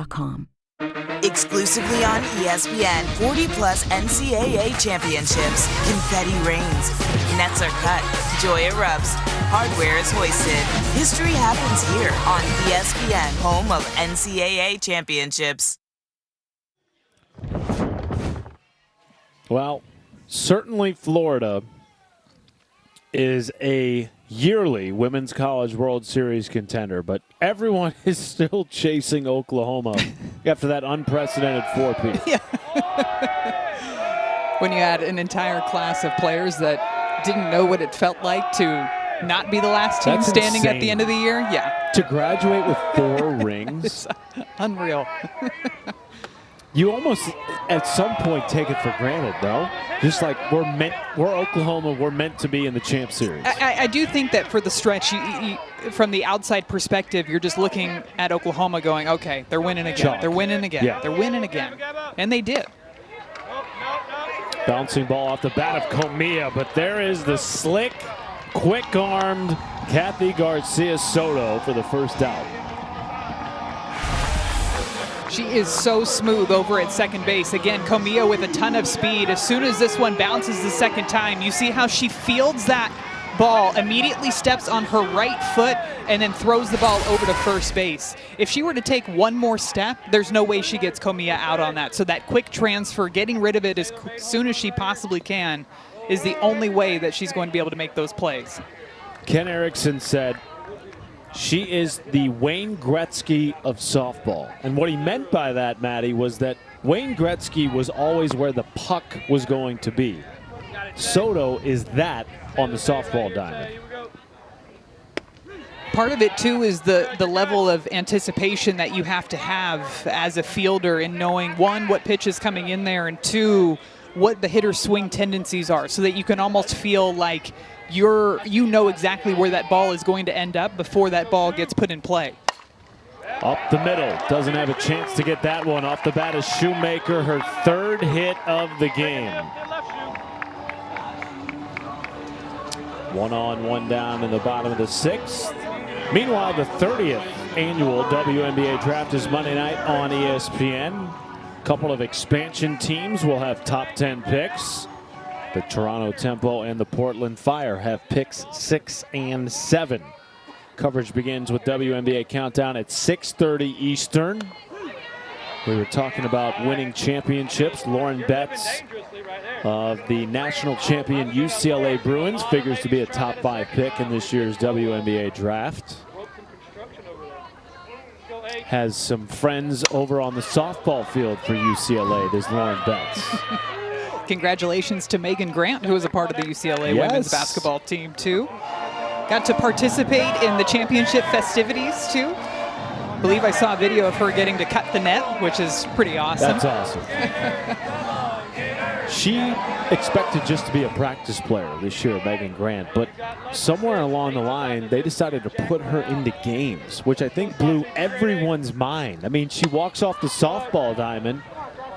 .com. Exclusively on ESPN, 40-plus NCAA championships. Confetti rains. Nets are cut. Joy erupts. Hardware is hoisted. History happens here on ESPN, home of NCAA championships. Well, certainly Florida is a yearly Women's College World Series contender, but everyone is still chasing Oklahoma after that unprecedented four-peat. Yeah. When you had an entire class of players that didn't know what it felt like to not be the last team standing at the end of the year, yeah. To graduate with 4 rings. It's unreal. You almost, at some point, take it for granted, though. Just like we're Oklahoma, we're meant to be in the Champ Series. I do think that for the stretch, from the outside perspective, you're just looking at Oklahoma going, okay, they're winning again. Chalk. They're winning again. Yeah. They're winning again. And they did. Bouncing ball off the bat of Comia, but there is the slick, quick-armed Kathy Garcia Soto for the first out. She is so smooth over at second base. Again, Comia with a ton of speed. As soon as this one bounces the second time, you see how she fields that ball, immediately steps on her right foot, and then throws the ball over to first base. If she were to take one more step, there's no way she gets Comia out on that. So that quick transfer, getting rid of it as soon as she possibly can, is the only way that she's going to be able to make those plays. Ken Erickson said, she is the Wayne Gretzky of softball. And what he meant by that, Maddie, was that Wayne Gretzky was always where the puck was going to be. Soto is that on the softball diamond. Part of it, too, is the level of anticipation that you have to have as a fielder in knowing, one, what pitch is coming in there, and two, what the hitter's swing tendencies are, so that you can almost feel like you know exactly where that ball is going to end up before that ball gets put in play. Up the middle, doesn't have a chance to get that one. Off the bat is Shoemaker, her 3rd hit of the game. 1 on, 1 down in the bottom of the 6th. Meanwhile, the 30th annual WNBA draft is Monday night on ESPN. A couple of expansion teams will have top 10 picks. The Toronto Tempo and the Portland Fire have picks 6 and 7. Coverage begins with WNBA Countdown at 6:30 Eastern. We were talking about winning championships. Lauren Betts of the national champion UCLA Bruins figures to be a top 5 pick in this year's WNBA draft. Has some friends over on the softball field for UCLA, this Lauren Betts. Congratulations to Megan Grant, who was a part of the UCLA women's basketball team, too. Got to participate in the championship festivities, too. I believe I saw a video of her getting to cut the net, which is pretty awesome. That's awesome. She expected just to be a practice player this year, Megan Grant, but somewhere along the line, they decided to put her into games, which I think blew everyone's mind. I mean, she walks off the softball diamond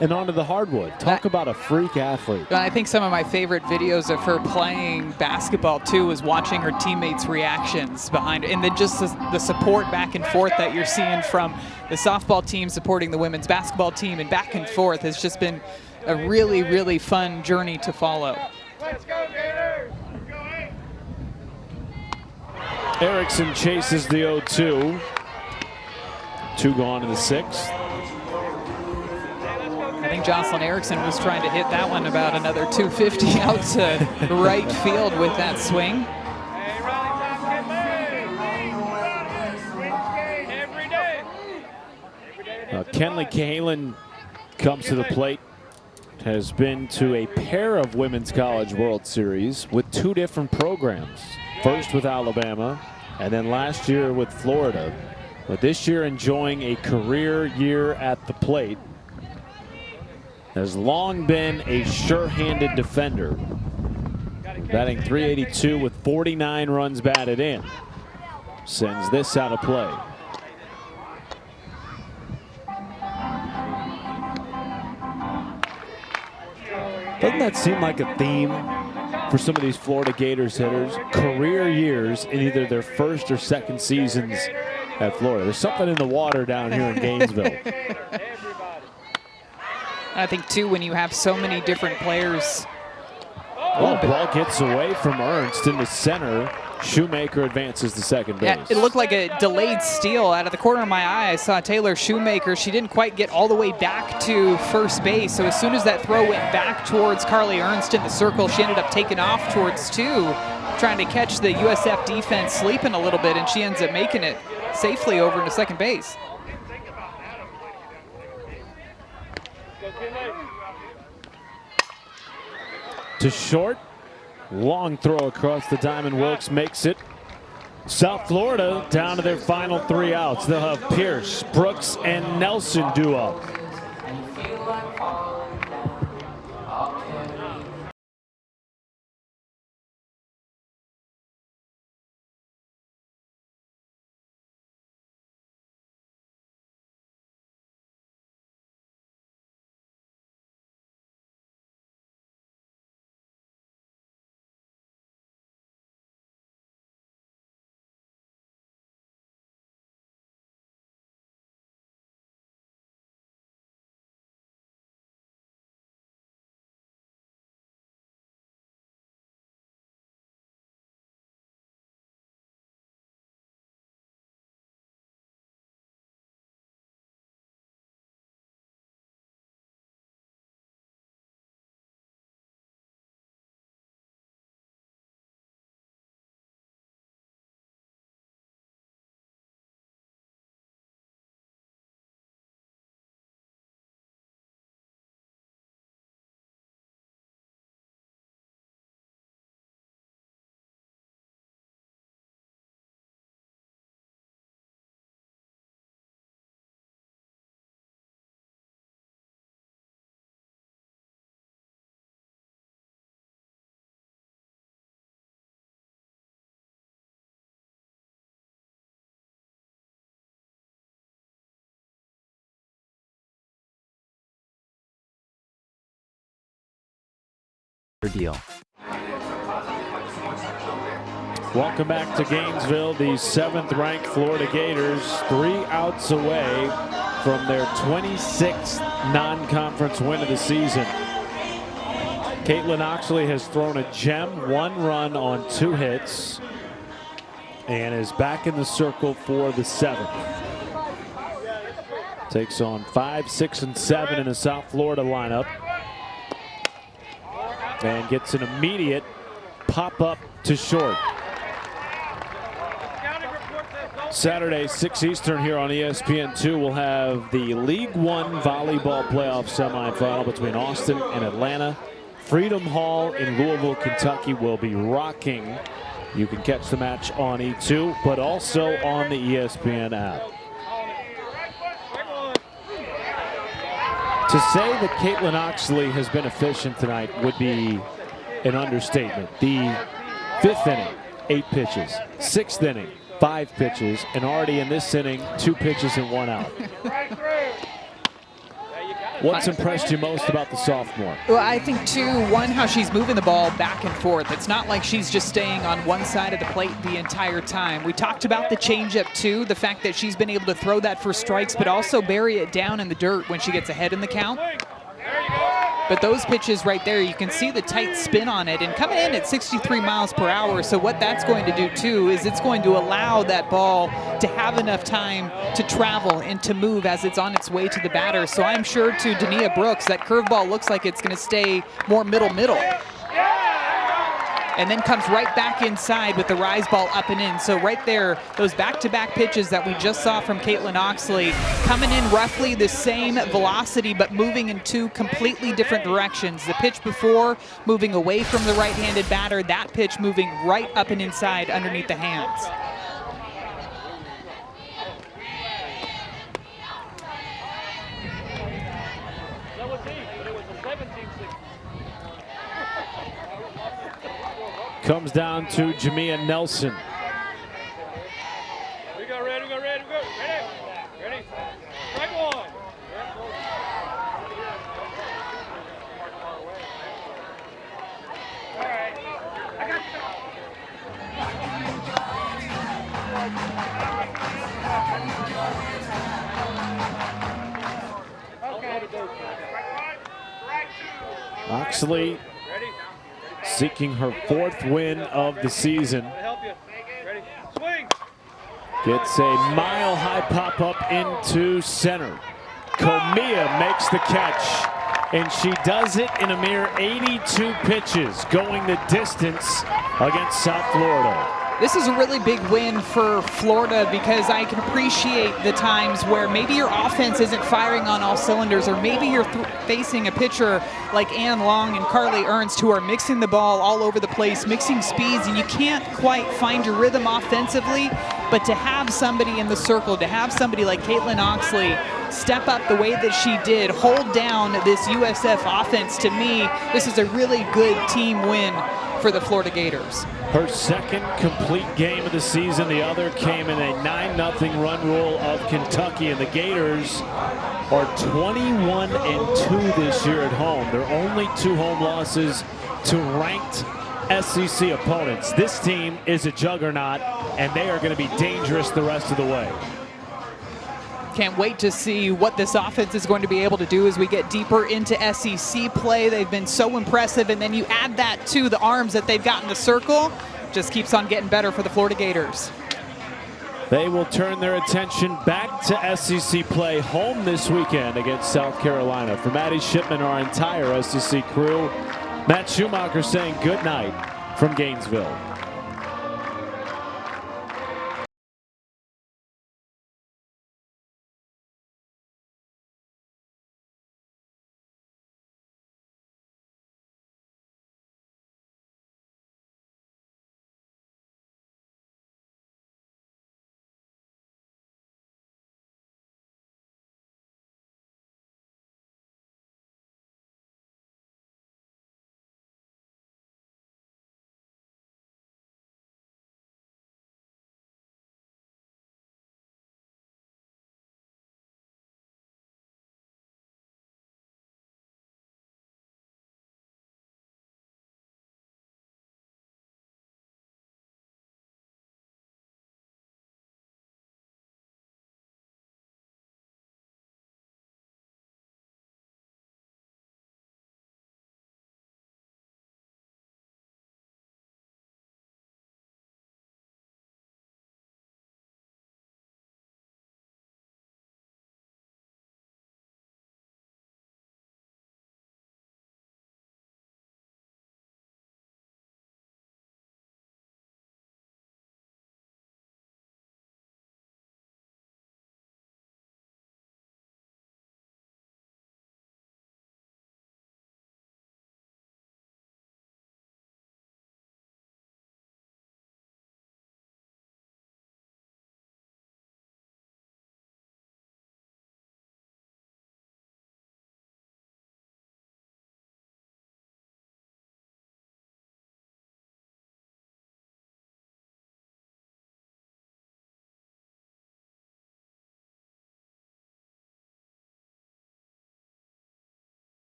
and onto the hardwood. Talk about a freak athlete. I think some of my favorite videos of her playing basketball, too, is watching her teammates' reactions behind it. And then just the support back and forth that you're seeing from the softball team supporting the women's basketball team and back and forth has just been a really, really fun journey to follow. Let's go, Gators! Erickson chases the 0-2. 2 gone in the 6th. I think Jocelyn Erickson was trying to hit that one about another 250 out to right field with that swing. Kenley Cahalan comes to the plate. Has been to a pair of Women's College World Series with 2 different programs. First with Alabama, and then last year with Florida. But this year enjoying a career year at the plate. Has long been a sure-handed defender. Batting .382 with 49 runs batted in. Sends this out of play. Doesn't that seem like a theme for some of these Florida Gators hitters? Career years in either their first or second seasons at Florida. There's something in the water down here in Gainesville. I think, too, when you have so many different players. Well, the ball gets away from Ernst into center. Shoemaker advances to second base. Yeah, it looked like a delayed steal. Out of the corner of my eye, I saw Taylor Shoemaker. She didn't quite get all the way back to first base. So as soon as that throw went back towards Carly Ernst in the circle, she ended up taking off towards two, trying to catch the USF defense sleeping a little bit, and she ends up making it safely over into second base. To short. Long throw across the diamond. Wilkes makes it. South Florida down to their final 3 outs. They'll have Pierce, Brooks, and Nelson duo. Deal. Welcome back to Gainesville. The 7th-ranked Florida Gators 3 outs away from their 26th non-conference win of the season. Caitlin Oxley has thrown a gem, 1 run on 2 hits, and is back in the circle for the 7th. Takes on 5, 6, and 7 in the South Florida lineup. And gets an immediate pop-up to short. Saturday, 6 Eastern here on ESPN2, we'll have the League One volleyball playoff semifinal between Austin and Atlanta. Freedom Hall in Louisville, Kentucky will be rocking. You can catch the match on E2, but also on the ESPN app. To say that Caitlin Oxley has been efficient tonight would be an understatement. The 5th inning, 8 pitches. 6th inning, 5 pitches. And already in this inning, 2 pitches and 1 out. What's impressed you most about the sophomore? Well, I think, too, one, how she's moving the ball back and forth. It's not like she's just staying on one side of the plate the entire time. We talked about the changeup, too, the fact that she's been able to throw that for strikes, but also bury it down in the dirt when she gets ahead in the count. But those pitches right there, you can see the tight spin on it, and coming in at 63 miles per hour. So what that's going to do, too, is it's going to allow that ball to have enough time to travel and to move as it's on its way to the batter. So I'm sure to Dania Brooks, that curveball looks like it's going to stay more middle. And then comes right back inside with the rise ball up and in. So right there, those back-to-back pitches that we just saw from Caitlin Oxley coming in roughly the same velocity, but moving in 2 completely different directions. The pitch before moving away from the right-handed batter, that pitch moving right up and inside underneath the hands. Comes down to Jamia Nelson. We go ready, we go ready, we go ready. Ready. Strike 1. All right. I got you. Okay. Oxley seeking her 4th win of the season. Gets a mile-high pop-up into center. Comia makes the catch, and she does it in a mere 82 pitches, going the distance against South Florida. This is a really big win for Florida because I can appreciate the times where maybe your offense isn't firing on all cylinders, or maybe you're facing a pitcher like Ann Long and Carly Ernst who are mixing the ball all over the place, mixing speeds, and you can't quite find your rhythm offensively. But to have somebody in the circle, to have somebody like Caitlin Oxley step up the way that she did, hold down this USF offense, to me, this is a really good team win for the Florida Gators. Her 2nd complete game of the season. The other came in a 9-0 run rule of Kentucky, and the Gators are 21-2 this year at home. They're only 2 home losses to ranked SEC opponents. This team is a juggernaut, and they are going to be dangerous the rest of the way. Can't wait to see what this offense is going to be able to do as we get deeper into SEC play. They've been so impressive, and then you add that to the arms that they've got in the circle. Just keeps on getting better for the Florida Gators. They will turn their attention back to SEC play home this weekend against South Carolina. For Maddie Shipman, our entire SEC crew, Matt Schumacher saying good night from Gainesville.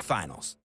Finals.